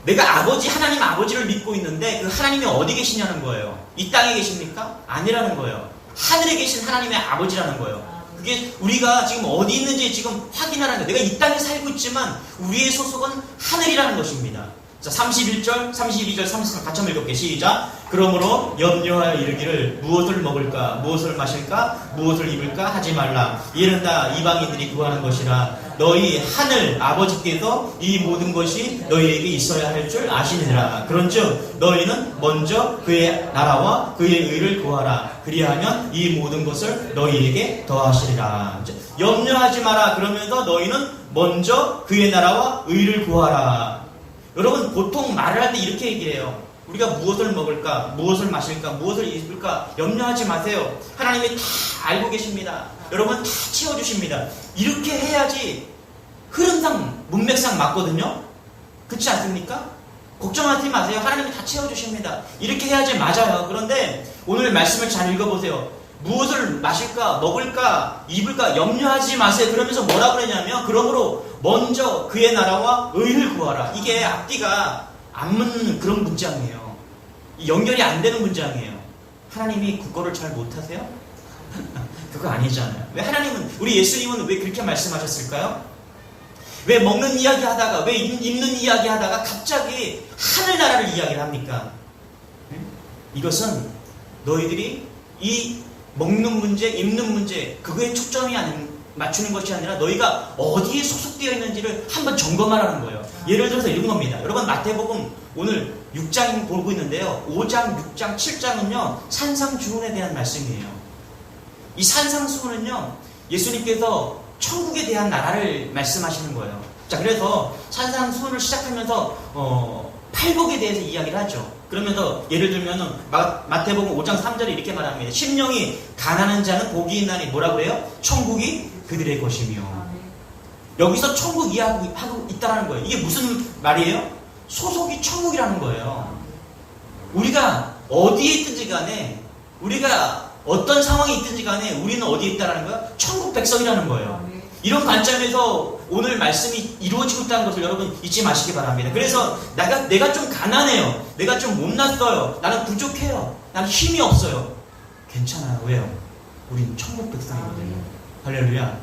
내가 아버지, 하나님 아버지를 믿고 있는데 그 하나님이 어디 계시냐는 거예요. 이 땅에 계십니까? 아니라는 거예요. 하늘에 계신 하나님의 아버지라는 거예요. 그게 우리가 지금 어디 있는지 지금 확인하는 거예요. 내가 이 땅에 살고 있지만 우리의 소속은 하늘이라는 것입니다. 자, 31절, 32절, 33절 같이 한번 읽어볼게요. 시작. 그러므로 염려하여 이르기를 무엇을 먹을까, 무엇을 마실까, 무엇을 입을까 하지 말라. 이는 다 이방인들이 구하는 것이라. 너희 하늘 아버지께서 이 모든 것이 너희에게 있어야 할 줄 아시느니라. 그런즉 너희는 먼저 그의 나라와 그의 의를 구하라. 그리하면 이 모든 것을 너희에게 더하시리라. 염려하지 마라. 그러면서 너희는 먼저 그의 나라와 의를 구하라. 여러분, 보통 말을 할 때 이렇게 얘기를 해요. 우리가 무엇을 먹을까, 무엇을 마실까, 무엇을 입을까 염려하지 마세요. 하나님이 다 알고 계십니다. 여러분 다 채워주십니다. 이렇게 해야지 흐름상, 문맥상 맞거든요. 그렇지 않습니까? 걱정하지 마세요. 하나님이 다 채워주십니다. 이렇게 해야지 맞아요. 그런데 오늘 말씀을 잘 읽어보세요. 무엇을 마실까, 먹을까, 입을까 염려하지 마세요. 그러면서 뭐라 그러냐면, 그러므로 먼저 그의 나라와 의를 구하라. 이게 앞뒤가 안 맞는 그런 문장이에요. 연결이 안 되는 문장이에요. 하나님이 그거를 잘 못하세요? 그거 아니잖아요. 왜 하나님은, 우리 예수님은 왜 그렇게 말씀하셨을까요? 왜 먹는 이야기 하다가, 왜 입는 이야기 하다가 갑자기 하늘나라를 이야기를 합니까? 이것은 너희들이 이 먹는 문제, 입는 문제, 그거에 초점이 맞추는 것이 아니라 너희가 어디에 소속되어 있는지를 한번 점검하라는 거예요. 예를 들어서 이런 겁니다. 여러분, 마태복음 오늘 6장 보고 있는데요. 5장, 6장, 7장은요 산상주훈에 대한 말씀이에요. 이 산상수훈은요 예수님께서 천국에 대한 나라를 말씀하시는 거예요. 자, 그래서 산상수훈을 시작하면서 팔복에 대해서 이야기를 하죠. 그러면서 예를 들면은 마태복음 5장 3절에 이렇게 말합니다. 심령이 가난한 자는 복이 있나니 뭐라 그래요? 천국이 그들의 것이며. 여기서 천국 이야기하고 있다라는 거예요. 이게 무슨 말이에요? 소속이 천국이라는 거예요. 우리가 어디에 있든지 간에, 우리가 어떤 상황에 있든지 간에 우리는 어디에 있다라는 거예요? 천국 백성이라는 거예요. 이런 관점에서 오늘 말씀이 이루어지고 있다는 것을 여러분 잊지 마시기 바랍니다. 그래서 내가 좀 가난해요. 내가 좀 못났어요. 나는 부족해요. 나는 힘이 없어요. 괜찮아요. 왜요? 우린 천국 백성이거든요. 할렐루야.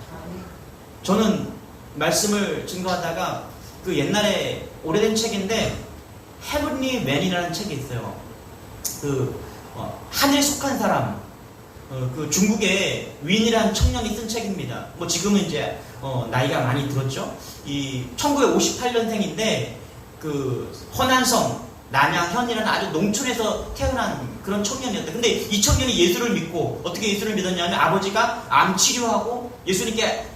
저는 말씀을 증거하다가 그 옛날에 오래된 책인데 헤븐리 맨이라는 책이 있어요. 하늘에 속한 사람, 그 중국의 윈이라는 청년이 쓴 책입니다. 뭐 지금은 이제 나이가 많이 들었죠. 이 1958년생인데 그 허난성 남양현이라는 아주 농촌에서 태어난 그런 청년이었다. 근데 이 청년이 예수를 믿고 어떻게 예수를 믿었냐면 아버지가 암 치료하고 예수님께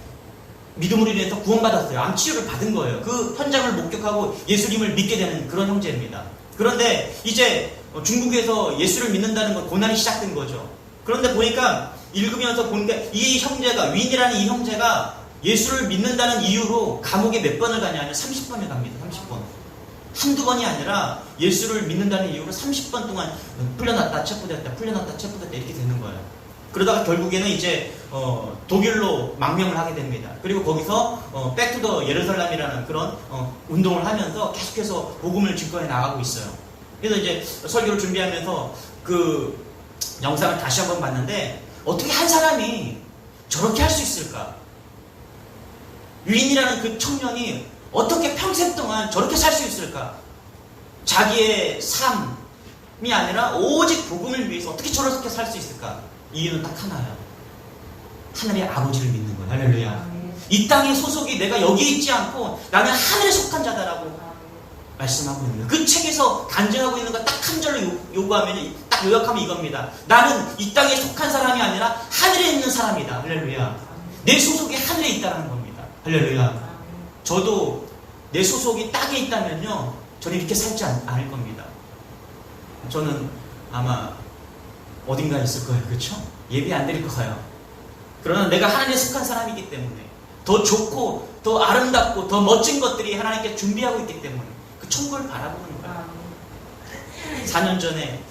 믿음으로 인해서 구원받았어요. 암 치료를 받은 거예요. 그 현장을 목격하고 예수님을 믿게 되는 그런 형제입니다. 그런데 이제 중국에서 예수를 믿는다는 건 고난이 시작된 거죠. 그런데 보니까 읽으면서 보니까 이 형제가 윈이라는 이 형제가 예수를 믿는다는 이유로 감옥에 몇 번을 가냐면 30번을 갑니다. 30번. 한두 번이 아니라 예수를 믿는다는 이유로 30번 동안 풀려났다 체포됐다 풀려났다 체포됐다 이렇게 되는 거예요. 그러다가 결국에는 이제 독일로 망명을 하게 됩니다. 그리고 거기서 백투더 예루살렘이라는 그런 운동을 하면서 계속해서 복음을 증거해 나가고 있어요. 그래서 이제 설교를 준비하면서 그 영상을 다시 한번 봤는데 어떻게 한 사람이 저렇게 할 수 있을까? 윈이라는 그 청년이 어떻게 평생 동안 저렇게 살 수 있을까? 자기의 삶이 아니라 오직 복음을 위해서 어떻게 저렇게 살 수 있을까? 이유는 딱 하나예요. 하늘의 아버지를 믿는 거예요. 할렐루야. 이 땅의 소속이 내가 여기에 있지 않고 나는 하늘에 속한 자다라고 말씀하고 있는 거예요. 그 책에서 간증하고 있는 거 딱 한 절로 요구하면, 딱 요약하면 이겁니다. 나는 이 땅에 속한 사람이 아니라 하늘에 있는 사람이다. 할렐루야. 내 소속이 하늘에 있다는 겁니다. 할렐루야. 저도 내 소속이 땅에 있다면요, 저는 이렇게 살지 않을 겁니다. 저는 아마 어딘가에 있을 거예요. 그렇죠? 예배 안 드릴 거예요. 그러나 내가 하나님에 속한 사람이기 때문에 더 좋고 더 아름답고 더 멋진 것들이 하나님께 준비하고 있기 때문에 그 천국을 바라보는 거예요. 4년 전에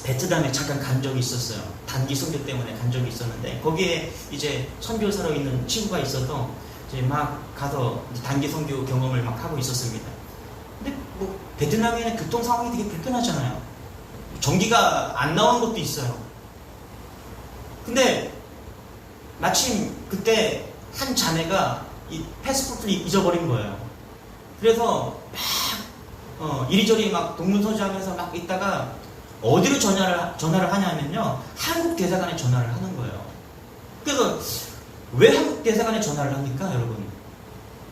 베트남에 잠깐 간 적이 있었어요. 단기 선교 때문에 간 적이 있었는데 거기에 이제 선교사로 있는 친구가 있어서 이제 막 가서 단기 선교 경험을 막 하고 있었습니다. 근데 뭐 베트남에는 교통 상황이 되게 불편하잖아요. 전기가 안 나오는 것도 있어요. 근데 마침 그때 한 자매가 이 패스포트를 잊어버린 거예요. 그래서 막 이리저리 막 동문서주하면서 막 있다가 어디로 전화를 하냐면요, 한국 대사관에 전화를 하는 거예요. 그래서 왜 한국 대사관에 전화를 합니까, 여러분?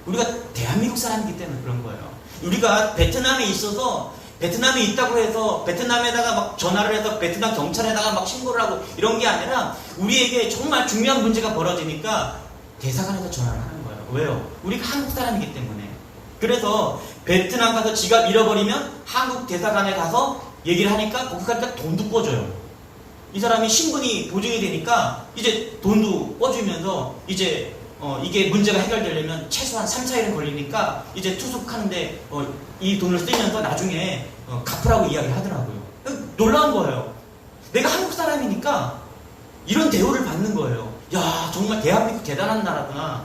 우리가 대한민국 사람이기 때문에 그런 거예요. 우리가 베트남에 있어서 베트남에 있다고 해서 베트남에다가 막 전화를 해서 베트남 경찰에다가 막 신고를 하고 이런 게 아니라 우리에게 정말 중요한 문제가 벌어지니까 대사관에서 전화를 하는 거예요. 왜요? 우리가 한국 사람이기 때문에. 그래서 베트남 가서 지갑 잃어버리면 한국 대사관에 가서 얘기를 하니까 거기 가니까 돈도 꿔줘요. 이 사람이 신분이 보증이 되니까 이제 돈도 꿔주면서 이제 이게 문제가 해결되려면 최소한 3, 4일은 걸리니까 이제 투숙하는데 이 돈을 쓰면서 나중에 갚으라고 이야기를 하더라고요. 놀라운 거예요. 내가 한국 사람이니까 이런 대우를 받는 거예요. 야, 정말 대한민국 대단한 나라구나.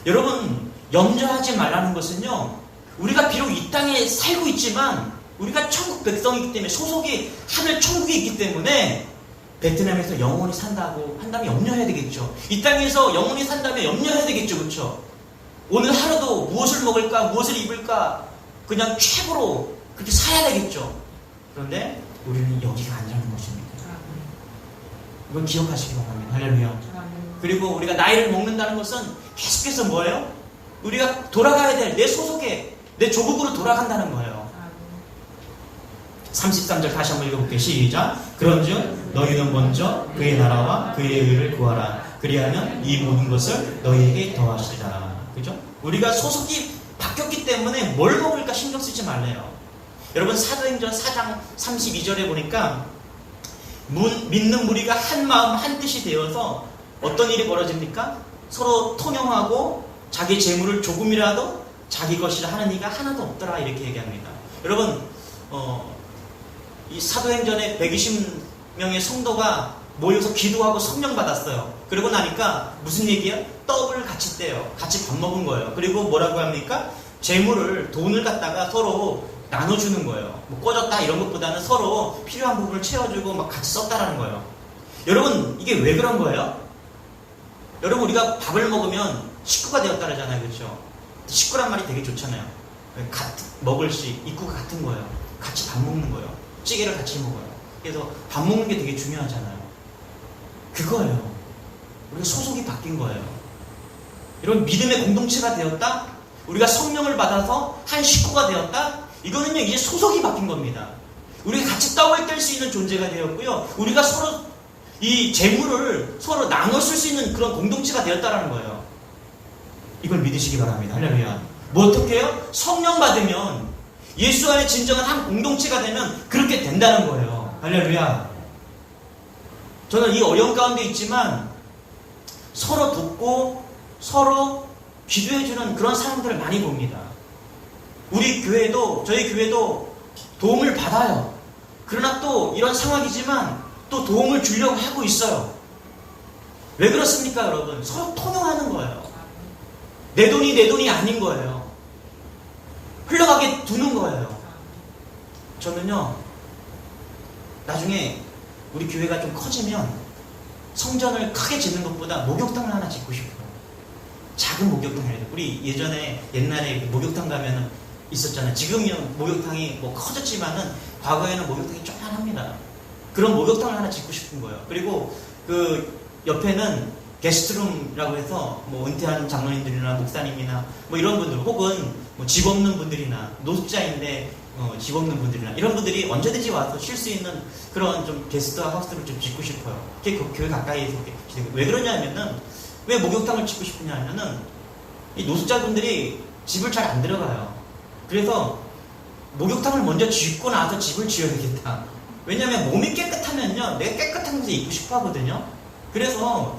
여러분, 염려하지 말라는 것은요, 우리가 비록 이 땅에 살고 있지만 우리가 천국 백성이기 때문에 소속이 하늘 천국에 있기 때문에 베트남에서 영원히 산다고 한다면 염려해야 되겠죠. 이 땅에서 영원히 산다면 염려해야 되겠죠. 그렇죠? 오늘 하루도 무엇을 먹을까, 무엇을 입을까 그냥 최고로 그렇게 사야 되겠죠. 그런데 우리는 여기가 아니라는 것입니다. 이건 기억하시기 바랍니다. 할렐루야. 그리고 우리가 나이를 먹는다는 것은 계속해서 뭐예요? 우리가 돌아가야 될 내 소속에, 내 조국으로 돌아간다는 거예요. 33절 다시 한번 읽어볼게요. 시작. 그런즉 너희는 먼저 그의 나라와 그의 의를 구하라. 그리하면 이 모든 것을 너희에게 더하시리라. 그죠? 우리가 소속이 바뀌었기 때문에 뭘 먹을까 신경 쓰지 말래요. 여러분 사도행전 4장 32절에 보니까 믿는 무리가 한 마음 한 뜻이 되어서 어떤 일이 벌어집니까? 서로 통용하고 자기 재물을 조금이라도 자기 것이라 하는 이가 하나도 없더라 이렇게 얘기합니다. 여러분 이 사도행전에 120명의 성도가 모여서 기도하고 성령 받았어요. 그러고 나니까 무슨 얘기야? 떡을 같이 떼요. 같이 밥 먹은 거예요. 그리고 뭐라고 합니까? 재물을 돈을 갖다가 서로 나눠주는 거예요. 뭐 꺼졌다 이런 것보다는 서로 필요한 부분을 채워주고 막 같이 썼다라는 거예요. 여러분 이게 왜 그런 거예요? 여러분 우리가 밥을 먹으면 식구가 되었다 그러잖아요. 그렇죠? 식구란 말이 되게 좋잖아요. 먹을 수 입구가 같은 거예요. 같이 밥 먹는 거예요. 찌개를 같이 먹어요. 그래서 밥 먹는 게 되게 중요하잖아요. 그거예요. 우리가 소속이 바뀐 거예요. 이런 믿음의 공동체가 되었다? 우리가 성령을 받아서 한 식구가 되었다? 이거는요 이제 소속이 바뀐 겁니다. 우리가 같이 떡을 뗄 수 있는 존재가 되었고요. 우리가 서로 이 재물을 서로 나눠 쓸 수 있는 그런 공동체가 되었다라는 거예요. 이걸 믿으시기 바랍니다. 할렐루야. 뭐 어떻게 해요? 성령 받으면 예수 안에 진정한 한 공동체가 되면 그렇게 된다는 거예요. 할렐루야. 저는 이 어려운 가운데 있지만 서로 돕고 서로 기도해주는 그런 사람들을 많이 봅니다. 우리 교회도 저희 교회도 도움을 받아요. 그러나 또 이런 상황이지만 또 도움을 주려고 하고 있어요. 왜 그렇습니까 여러분? 서로 통용하는 거예요. 내 돈이 아닌 거예요. 흘러가게 두는 거예요. 저는요 나중에 우리 교회가 좀 커지면 성전을 크게 짓는 것보다 목욕탕을 하나 짓고 싶어요. 작은 목욕탕을. 우리 옛날에 목욕탕 가면은 있었잖아요. 지금은 목욕탕이 뭐 커졌지만은 과거에는 목욕탕이 조그만합니다. 그런 목욕탕을 하나 짓고 싶은 거예요. 그리고 그 옆에는 게스트룸이라고 해서 뭐 은퇴한 장로님들이나 목사님이나 뭐 이런 분들 혹은 뭐 집 없는 분들이나 노숙자인데 집 없는 분들이나 이런 분들이 언제든지 와서 쉴 수 있는 그런 좀 게스트 하우스를 좀 짓고 싶어요. 그 교회 가까이에서 왜 그러냐면은 왜 목욕탕을 짓고 싶으냐면은 이 노숙자분들이 집을 잘 안 들어가요. 그래서 목욕탕을 먼저 짓고 나서 집을 지어야 되겠다. 왜냐면 몸이 깨끗하면요 내가 깨끗한 곳에 있고 싶어 하거든요. 그래서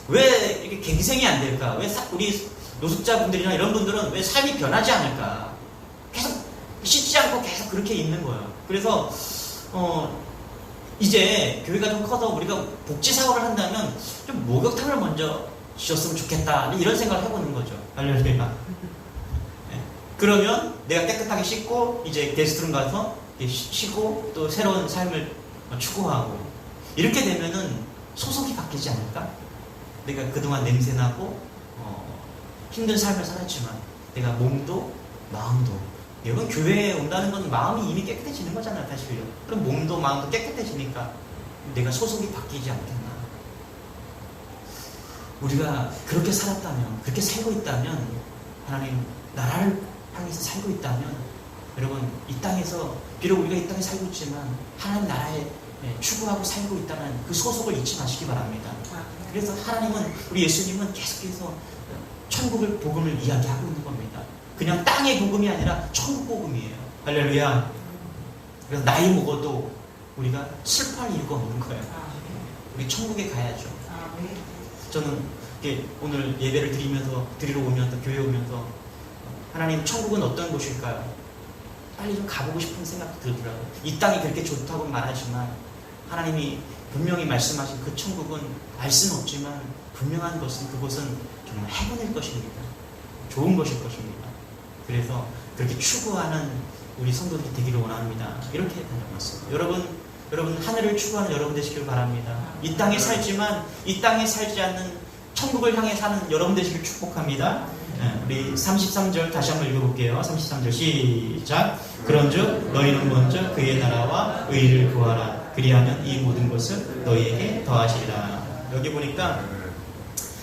왜 이렇게 갱생이 안 될까? 왜 우리 노숙자분들이나 이런 분들은 왜 삶이 변하지 않을까? 계속 씻지 않고 계속 그렇게 있는 거예요. 그래서 이제 교회가 좀 커서 우리가 복지 사업을 한다면 좀 목욕탕을 먼저 지었으면 좋겠다 이런 생각을 해보는 거죠. 할렐루야. 그러면 내가 깨끗하게 씻고 이제 게스트룸 가서 쉬고 또 새로운 삶을 추구하고 이렇게 되면은 소속이 바뀌지 않을까? 내가 그동안 냄새나고 힘든 삶을 살았지만 내가 몸도 마음도 여러분 교회에 온다는 건 마음이 이미 깨끗해지는 거잖아요. 사실요. 그럼 몸도 마음도 깨끗해지니까 내가 소속이 바뀌지 않겠나? 우리가 그렇게 살았다면 그렇게 살고 있다면 하나님 나라를 향해서 살고 있다면 여러분 이 땅에서 비록 우리가 이 땅에 살고 있지만 하나님 나라에 추구하고 살고 있다는 그 소속을 잊지 마시기 바랍니다. 그래서 하나님은 우리 예수님은 계속해서 천국을 복음을 이야기하고 있는 겁니다. 그냥 땅의 복음이 아니라 천국 복음이에요. 할렐루야. 그래서 나이 먹어도 우리가 슬퍼할 이유가 없는 거예요. 우리 천국에 가야죠. 저는 오늘 예배를 드리러 오면서 교회 오면서 하나님 천국은 어떤 곳일까요? 빨리 좀 가보고 싶은 생각도 들더라고요. 이 땅이 그렇게 좋다고 말하지만 하나님이 분명히 말씀하신 그 천국은 알 수는 없지만 분명한 것은 그곳은 정말 행운일 것입니다. 좋은 것일 것입니다. 그래서 그렇게 추구하는 우리 성도들이 되기를 원합니다. 이렇게 다녀왔습니다. 여러분 하늘을 추구하는 여러분 되시길 바랍니다. 이 땅에 살지만 이 땅에 살지 않는 천국을 향해 사는 여러분 되시길 축복합니다. 우리 33절 다시 한번 읽어볼게요. 33절 시작. 그런즉 너희는 먼저 그의 나라와 의를 구하라. 그리하면 이 모든 것을 너희에게 더하시리라. 여기 보니까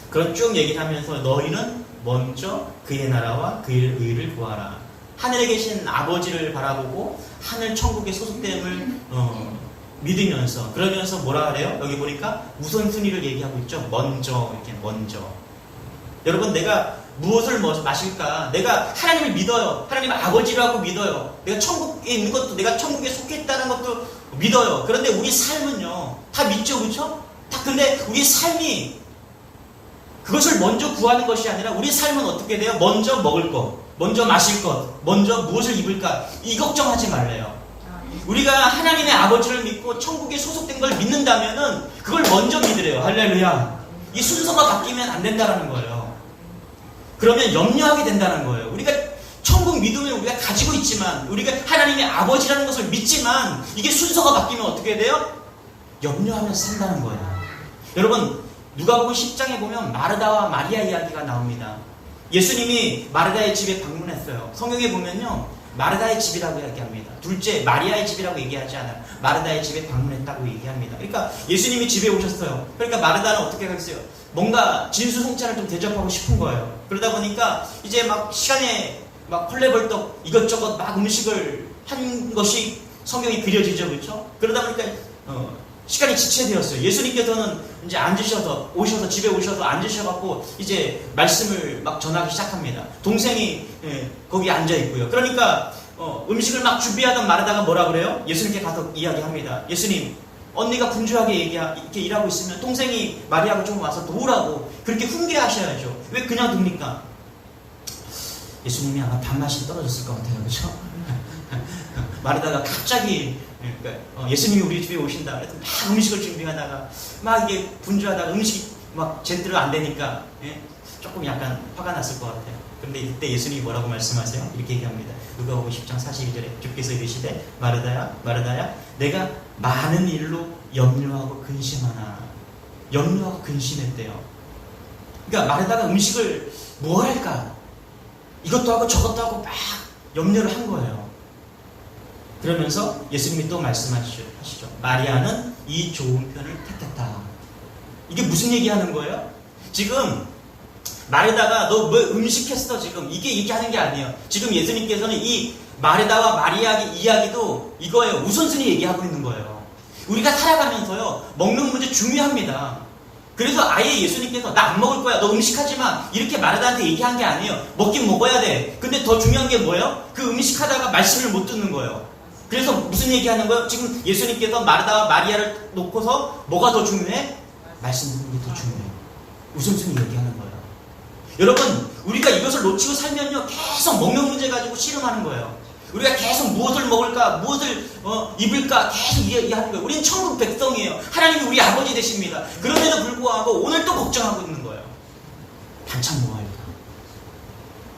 그런 쭉 얘기하면서 너희는 먼저 그의 나라와 그의 의를 구하라. 하늘에 계신 아버지를 바라보고 하늘 천국의 소속됨을 믿으면서 그러면서 뭐라 그래요? 여기 보니까 우선순위를 얘기하고 있죠. 먼저 이렇게 먼저. 여러분 내가 무엇을 마실까? 내가 하나님을 믿어요. 하나님 아버지라고 믿어요. 내가 천국 천국에 있는 것도 내가 천국에 속했다는 것도 믿어요. 그런데 우리 삶은요, 다 믿죠, 그렇죠? 다 근데 우리 삶이 그것을 먼저 구하는 것이 아니라 우리 삶은 어떻게 돼요? 먼저 먹을 것, 먼저 마실 것, 먼저 무엇을 입을까 이 걱정하지 말래요. 우리가 하나님의 아버지를 믿고 천국에 소속된 걸 믿는다면은 그걸 먼저 믿으래요. 할렐루야. 이 순서가 바뀌면 안 된다는 거예요. 그러면 염려하게 된다는 거예요. 우리가 천국 믿음을 우리가 가지고 있지만, 우리가 하나님의 아버지라는 것을 믿지만 이게 순서가 바뀌면 어떻게 돼요? 염려하면서 산다는 거예요. 여러분, 누가복음 10장에 보면 마르다와 마리아 이야기가 나옵니다. 예수님이 마르다의 집에 방문했어요. 성경에 보면요, 마르다의 집이라고 이야기합니다. 둘째, 마리아의 집이라고 얘기하지 않아요. 마르다의 집에 방문했다고 얘기합니다. 그러니까 예수님이 집에 오셨어요. 그러니까 마르다는 어떻게 하겠어요? 뭔가 진수성찬을 좀 대접하고 싶은 거예요. 그러다 보니까 이제 막 시간에 막 헐레벌떡 이것저것 막 음식을 한 것이 성경이 그려지죠, 그렇죠? 그러다 보니까 시간이 지체되었어요. 예수님께서는 이제 오셔서 집에 오셔서 앉으셔갖고 이제 말씀을 막 전하기 시작합니다. 동생이 거기 앉아 있고요. 그러니까 음식을 막 준비하던 마르다가 뭐라 그래요? 예수님께 가서 이야기합니다. 예수님, 언니가 분주하게 이렇게 일하고 있으면 동생이 마리아가 좀 와서 도우라고 그렇게 훈계하셔야죠. 왜 그냥 둡니까? 예수님이 아마 밥맛이 떨어졌을 것 같아요, 그렇죠? 마르다가 갑자기 예수님이 우리 집에 오신다 그래서 막 음식을 준비하다가 막 이게 분주하다가 음식이 막 제대로 안 되니까 조금 약간 화가 났을 것 같아요. 그런데 이때 예수님이 뭐라고 말씀하세요? 이렇게 얘기합니다. 누가복음 10장 42절에 주께서 이르시되 마르다야 마르다야 내가 많은 일로 염려하고 근심하나. 염려하고 근심했대요. 그러니까 마르다가 음식을 뭐 할까, 이것도 하고 저것도 하고 막 염려를 한 거예요. 그러면서 예수님이 또 말씀하시죠. 마리아는 이 좋은 편을 택했다. 이게 무슨 얘기하는 거예요? 지금 마르다가 너 뭐 음식했어 지금 이게 얘기하는 게 아니에요. 지금 예수님께서는 이 마르다와 마리아 이야기도 이거예요. 우선순위 얘기하고 있는 거예요. 우리가 살아가면서요, 먹는 문제 중요합니다. 그래서 아예 예수님께서 나 안 먹을 거야, 너 음식하지 마, 이렇게 마르다한테 얘기한 게 아니에요. 먹긴 먹어야 돼. 근데 더 중요한 게 뭐예요? 그 음식하다가 말씀을 못 듣는 거예요. 그래서 무슨 얘기하는 거예요? 지금 예수님께서 마르다와 마리아를 놓고서 뭐가 더 중요해? 말씀 듣는 게 더 중요해요. 우선순위 얘기하는 거예요. 여러분, 우리가 이것을 놓치고 살면요, 계속 먹는 문제 가지고 씨름하는 거예요. 우리가 계속 무엇을 먹을까, 무엇을 입을까 계속 이야기하는 거예요. 우리는 천국 백성이에요. 하나님이 우리 아버지 되십니다. 그럼에도 불구하고 오늘 또 걱정하고 있는 거예요. 반찬 뭐 할까?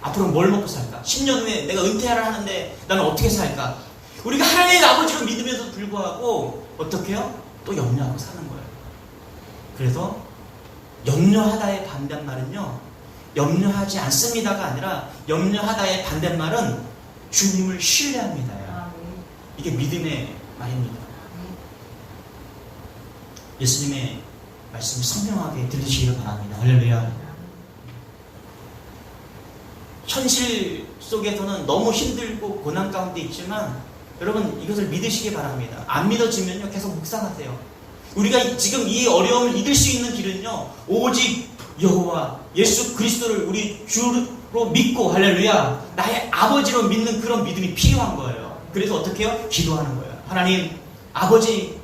앞으로 뭘 먹고 살까? 10년 후에 내가 은퇴를 하는데 나는 어떻게 살까? 우리가 하나님의 아버지를 믿으면서도 불구하고 어떻게 해요? 또 염려하고 사는 거예요. 그래서 염려하다의 반대말은요, 염려하지 않습니다가 아니라 염려하다의 반대말은 주님을 신뢰합니다. 이게 믿음의 말입니다. 예수님의 말씀을 선명하게 들으시기를 바랍니다. 할렐루야. 현실 속에서는 너무 힘들고 고난 가운데 있지만 여러분, 이것을 믿으시기 바랍니다. 안 믿어지면요, 계속 묵상하세요. 우리가 지금 이 어려움을 이길 수 있는 길은요, 오직 여호와 예수 그리스도를 우리 주로 믿고, 할렐루야, 나의 아버지로 믿는 그런 믿음이 필요한 거예요. 그래서 어떻게 해요? 기도하는 거예요. 하나님, 아버지,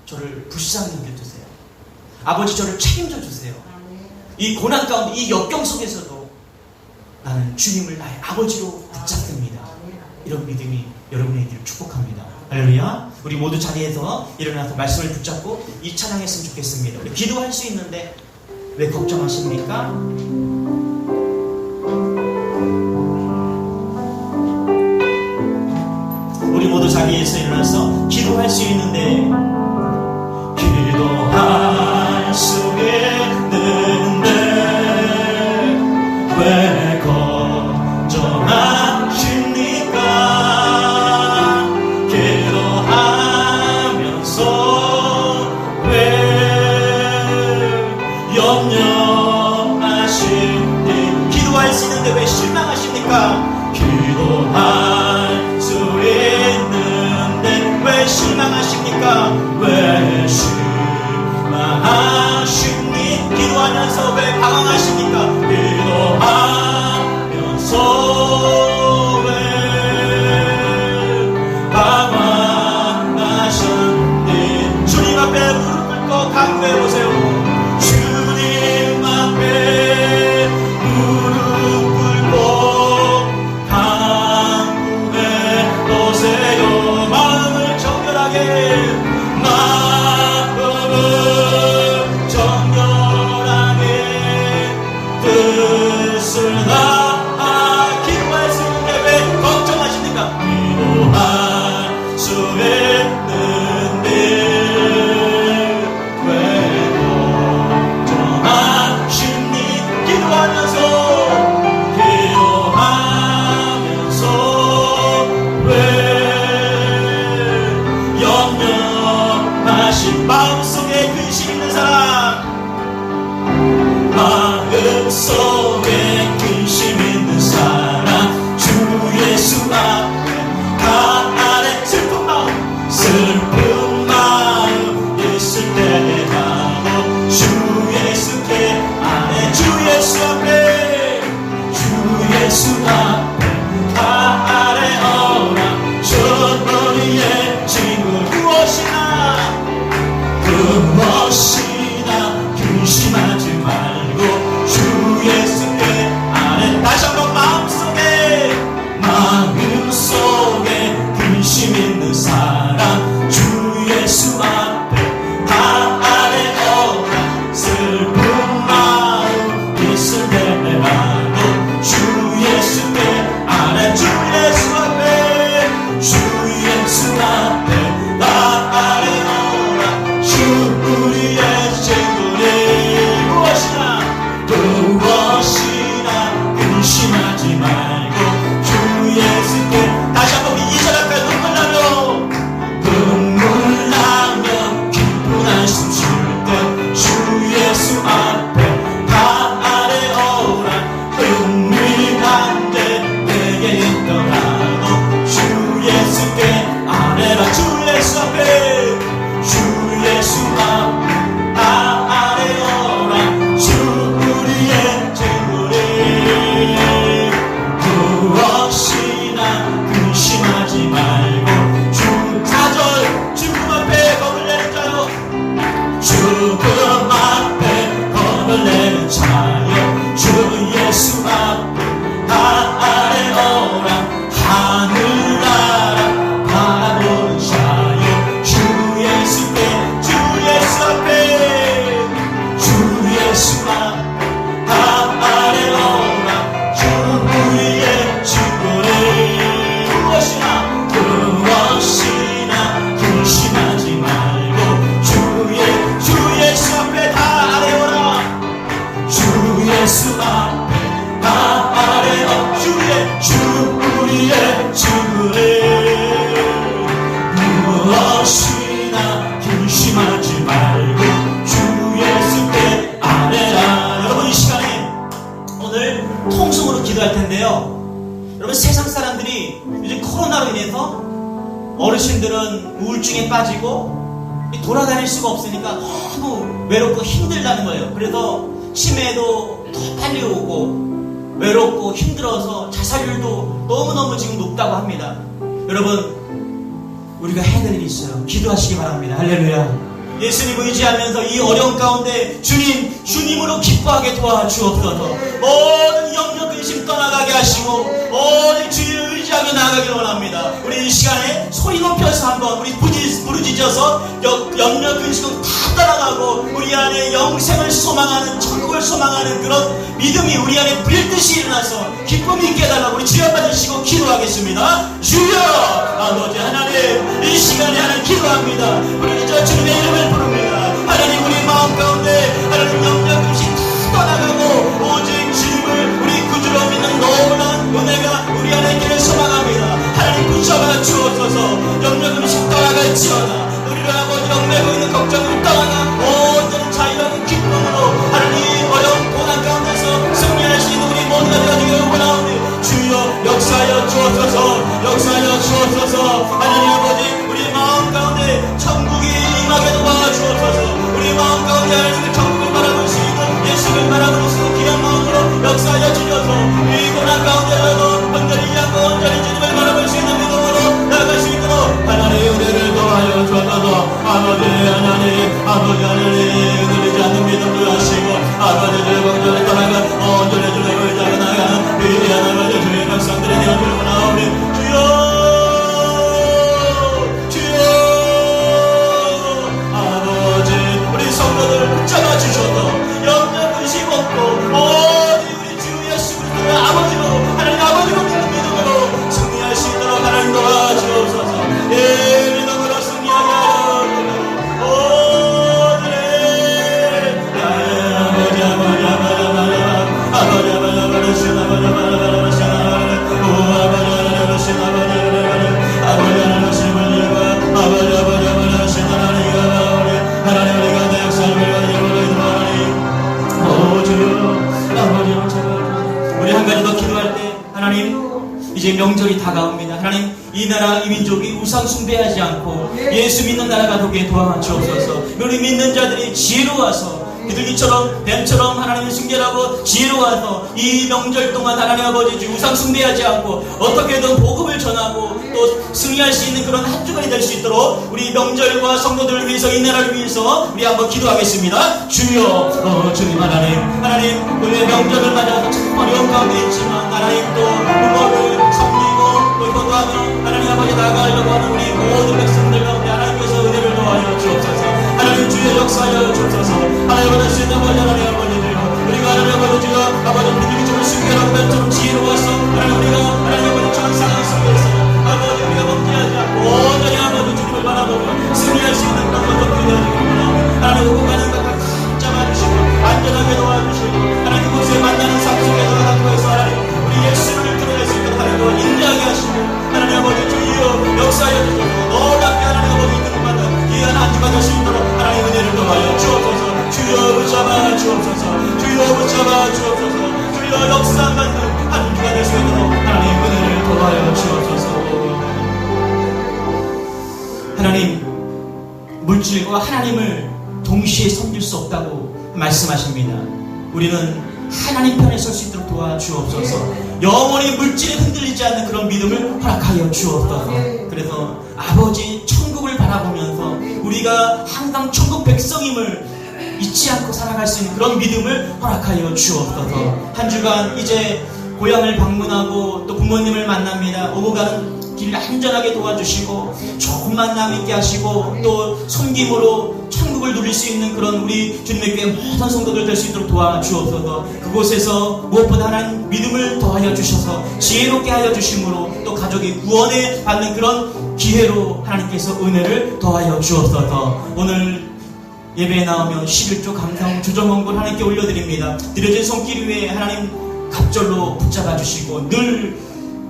저를 불쌍히 여겨주세요. 아버지, 저를 책임져 주세요. 이 고난 가운데, 이 역경 속에서도 나는 주님을 나의 아버지로 붙잡습니다. 이런 믿음이 여러분의 길을 축복합니다. 할렐루야. 우리 모두 자리에서 일어나서 말씀을 붙잡고 이 찬양했으면 좋겠습니다. 우리 기도할 수 있는데 왜 걱정하십니까? 우리 모두 자리에서 일어나서 기도할 수 있는데, 기도할 수 있는데 왜 걱정하십니까? 기도하면서 왜 염려하십니까? 기도할 수 있는데 왜 실망하십니까? 기도할 수 있는데 왜 실망하십니까? 왜 실망하십니까? 기도하면서 왜 방황하십니까? 기도하면서 왜 속에 근심 있는 사람 주 예수 앞에 아래 슬픈 마음 있을 때라도 주 예수께 안에 주 예수 앞에 아래 오라 저머리에 짐을 무엇이나 근심하지 말고 주 예수께 안에 다시 한번 마음속에 근심 있는 사람 주 예수 앞에 아래 오라 슬픈 마음 있을 때라도 주 예수께 안에 주 예수 앞에 아래 오라 주 우리의 친구를 무엇이나 근심하지 말고 주 예수께 다시 한번 우리 2절 앞에 눈물 나며 기쁜 한숨 쉴 때 주 예수 앞에 다 아래 오라 흥미한데 내게 있더라도 주 예수께 아래라 주 예수 앞에 아래 오라 주 우리의 친구를 무엇이나 근심하지 말고 주 4절 죽음 앞에 겁을 내는 자요 죽음 앞에 겁을 내는 자요 주 예수 앞에 아래 오라 하늘 나라 바라보는 자요 주 예수 앞에 아래 오라 주 우리의 친구를 무엇이나 근심하지 말고 주 예수 앞에 다 아래 오라 주 예수 앞에 아래 오라 주 우리의 친구를 무엇이나 근심하지 말고 주 예수께 아래라. 여러분 이 시간에 오늘 통성으로 기도할 텐데요. 여러분 세상 사람들이 요즘 코로나로 인해서 어르신들은 우울증에 빠지고 돌아다닐 수가 없으니까 너무 외롭고 힘들다는 거예요. 그래서 치매도 더 빨리 오고 외롭고 힘들어서 자살률도 너무너무 지금 높다고 합니다. 여러분 우리가 해야 될 일이 있어요. 기도하시기 바랍니다. 할렐루야. 예수님 의지하면서 이 어려운 가운데 주님으로 기뻐하게 도와주옵소서. 모든 염려 근심 떠나가게 하시고 모든 주님을 의지하며 나아가기를 원합니다. 우리 이 시간에 소리 높여서 한번 우리 부르짖어서 염려 근심은 다 떠나가고 우리 안에 영생을 소망하는 천국을 소망하는 그런 믿음이 우리 안에 불듯이 일어나서 기쁨이 있게 해달라고 우리 주여 받으시고 기도하겠습니다. 주여 아버지 하나님 이 시간에 하나님 기도합니다. 부르짖어 주님의 이름을 부릅니다. 하나님 우리 마음 가운데 하나님 염려 근심 다 떠나가고 오직 주님을 우리 구주로 믿는 놀라운 은혜가 우리 안에 있기를 소망합니다. 하나님 붙잡아 주옵소서. 염려 근심 떠나갈지어다. 우리를 아버지 얽매고 있는 걱정을 떠나가 모든 자유하고 기쁨으로 하나님 어려운 고난 가운데서 승리할 수 있는 우리 모두가 되어주기를 원하오니 주여 역사하여 주옵소서. 하나님 아버지 우리 마음 가운데 천국이 임하게 도와주옵소서. 우리 마음 가운데 하나님의 천국을 바라볼 수 있는 예수를 바라볼 수 있는 귀한 마음으로 역사하여 주셔서 이 고난 가운데라도 온전히 양고 온전히 주님을 바라볼 수 있는 믿음으로 나아갈 수 있도록 하나님의 은혜를 더하여 주옵소서. 아버지 하나님 흔들리지 않는 믿음을 하시고 아버지를 공전에 떠나가 온전히 주님을 의지하고 나아가는 위대한 아버지 주의 백성들이 되어주는 원하오니 주여 아버지 우리 성도들을 붙잡아 주셔서 염려 근심 없고 모든 우리 주 예수 그리스도의 아버지로 하나님 아버지로 믿는 믿음으로 승리할 수 있도록 하나님 도와주옵소서. 예 믿음으로 승리하게 하여 하나님 우리가 내 역사를 아버지를 제발 우리 한 가지 더 기도할 때 하나님 이제 명절이 다가옵니다. 하나님 이 나라 이 민족이 우상 숭배하지 않고 예수 믿는 나라가 되게 도와주옵소서. 우리 믿는 자들이 지혜로워서 비둘기처럼 뱀처럼 하나님을 순결하고 지혜로워서 이 명절 동안 하나님 아버지 우상 숭배하지 않고 어떻게든 복음을 전하고 또 승리할 수 있는 그런 한 주간이 될 수 있도록 우리 명절과 성도들을 위해서 이 나라를 위해서 우리 한번 기도하겠습니다. 주여 주님 하나님 우리의 명절을 맞아서 참 어려운 가운데 있지만 하나님 또 부모를 섬기고 또 효도하며 하나님 아버지 나아가려고 하는 우리 모든 백성들 가운데 하나님께서 은혜를 도와여 주옵소서. 하나님 주의 역사하여 주옵소서. 하나님 아버지 수 있는 아버지 하나님 아버지들 우리가 하나님 아버지 주여 아버지 비둘기처럼 순결하고 뱀처럼 지혜로워서 하나님 우리가 하나님 아버지 전상을 속에서 아버지 우리가 범죄하지 않고 온전히 아버지 주님을 바라보고 승리할 수 있는 그런 것도 되어지겠구나. 하나님 오고 가는 것 다 잡아주시고 안전하게 도와주시고 하나님 그곳에 만나는 삶 속에서 하나님께서 하나님 우리 예수를 드러낼 수 있도록 하나님 또한 인자하게 하시고 하나님 아버지 주여 역사하여 주셔서 놀랍게 하나님 아버지 이끌어받는 귀한 한 주가 될 수 있도록 하나님 은혜를 더하여 주옵소서. 주여 붙잡아 주옵소서. 주여 붙잡아 주옵소서. 주여 역사받는 한 주가 될 수 있도록 하나님 은혜를 더하여 주옵소서. 하나님 물질과 하나님을 동시에 섬길 수 없다고 말씀하십니다. 우리는 하나님 편에 설 수 있도록 도와주옵소서. 영원히 물질에 흔들리지 않는 그런 믿음을 허락하여 주옵소서. 그래서 아버지 천국을 바라보면서 우리가 항상 천국 백성임을 잊지 않고 살아갈 수 있는 그런 믿음을 허락하여 주옵소서. 한 주간 이제 고향을 방문하고 또 부모님을 만납니다. 오고 가는 길 안전하게 도와주시고 좋은 만남 있게 하시고 또 섬김으로 천국을 누릴 수 있는 그런 우리 주님의 교회 모든 성도들 될 수 있도록 도와주옵소서. 그곳에서 무엇보다 하나님 믿음을 더하여 주셔서 지혜롭게 하여 주심으로 또 가족이 구원에 받는 그런 기회로 하나님께서 은혜를 더하여 주옵소서. 오늘 예배에 나오면 11조 감사원 조정원군 하나님께 올려드립니다. 드려진 손길 위에 하나님 갑절로 붙잡아 주시고 늘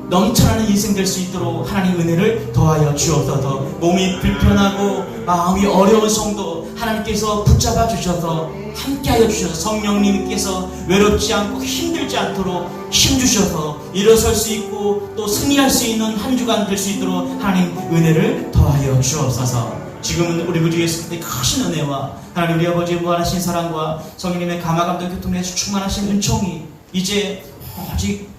넘쳐나는 인생 될 수 있도록 하나님 은혜를 더하여 주옵소서. 몸이 불편하고 마음이 어려운 성도 하나님께서 붙잡아 주셔서 함께하여 주셔서 성령님께서 외롭지 않고 힘들지 않도록 힘 주셔서 일어설 수 있고 또 승리할 수 있는 한 주간 될 수 있도록 하나님 은혜를 더하여 주옵소서. 지금은 우리 구주 예수 그리스도의 크신 은혜와 하나님 우리 아버지의 무한하신 사랑과 성령님의 감화감동 교통에서 충만하신 은총이 이제 오직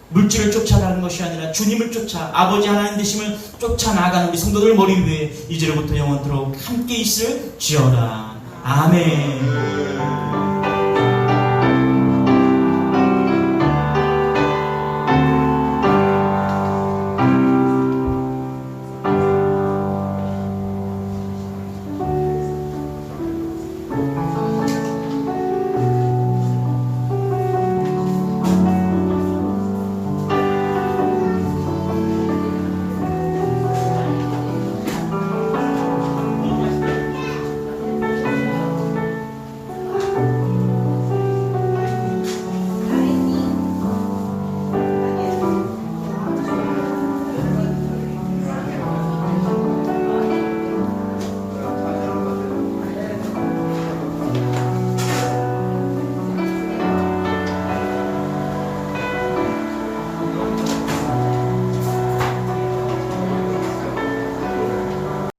물질을 쫓아가는 것이 아니라 주님을 쫓아 아버지 하나님 되심을 쫓아 나가는 우리 성도들 머리 위에 이제로부터 영원토록 함께 있을지어다. 아멘.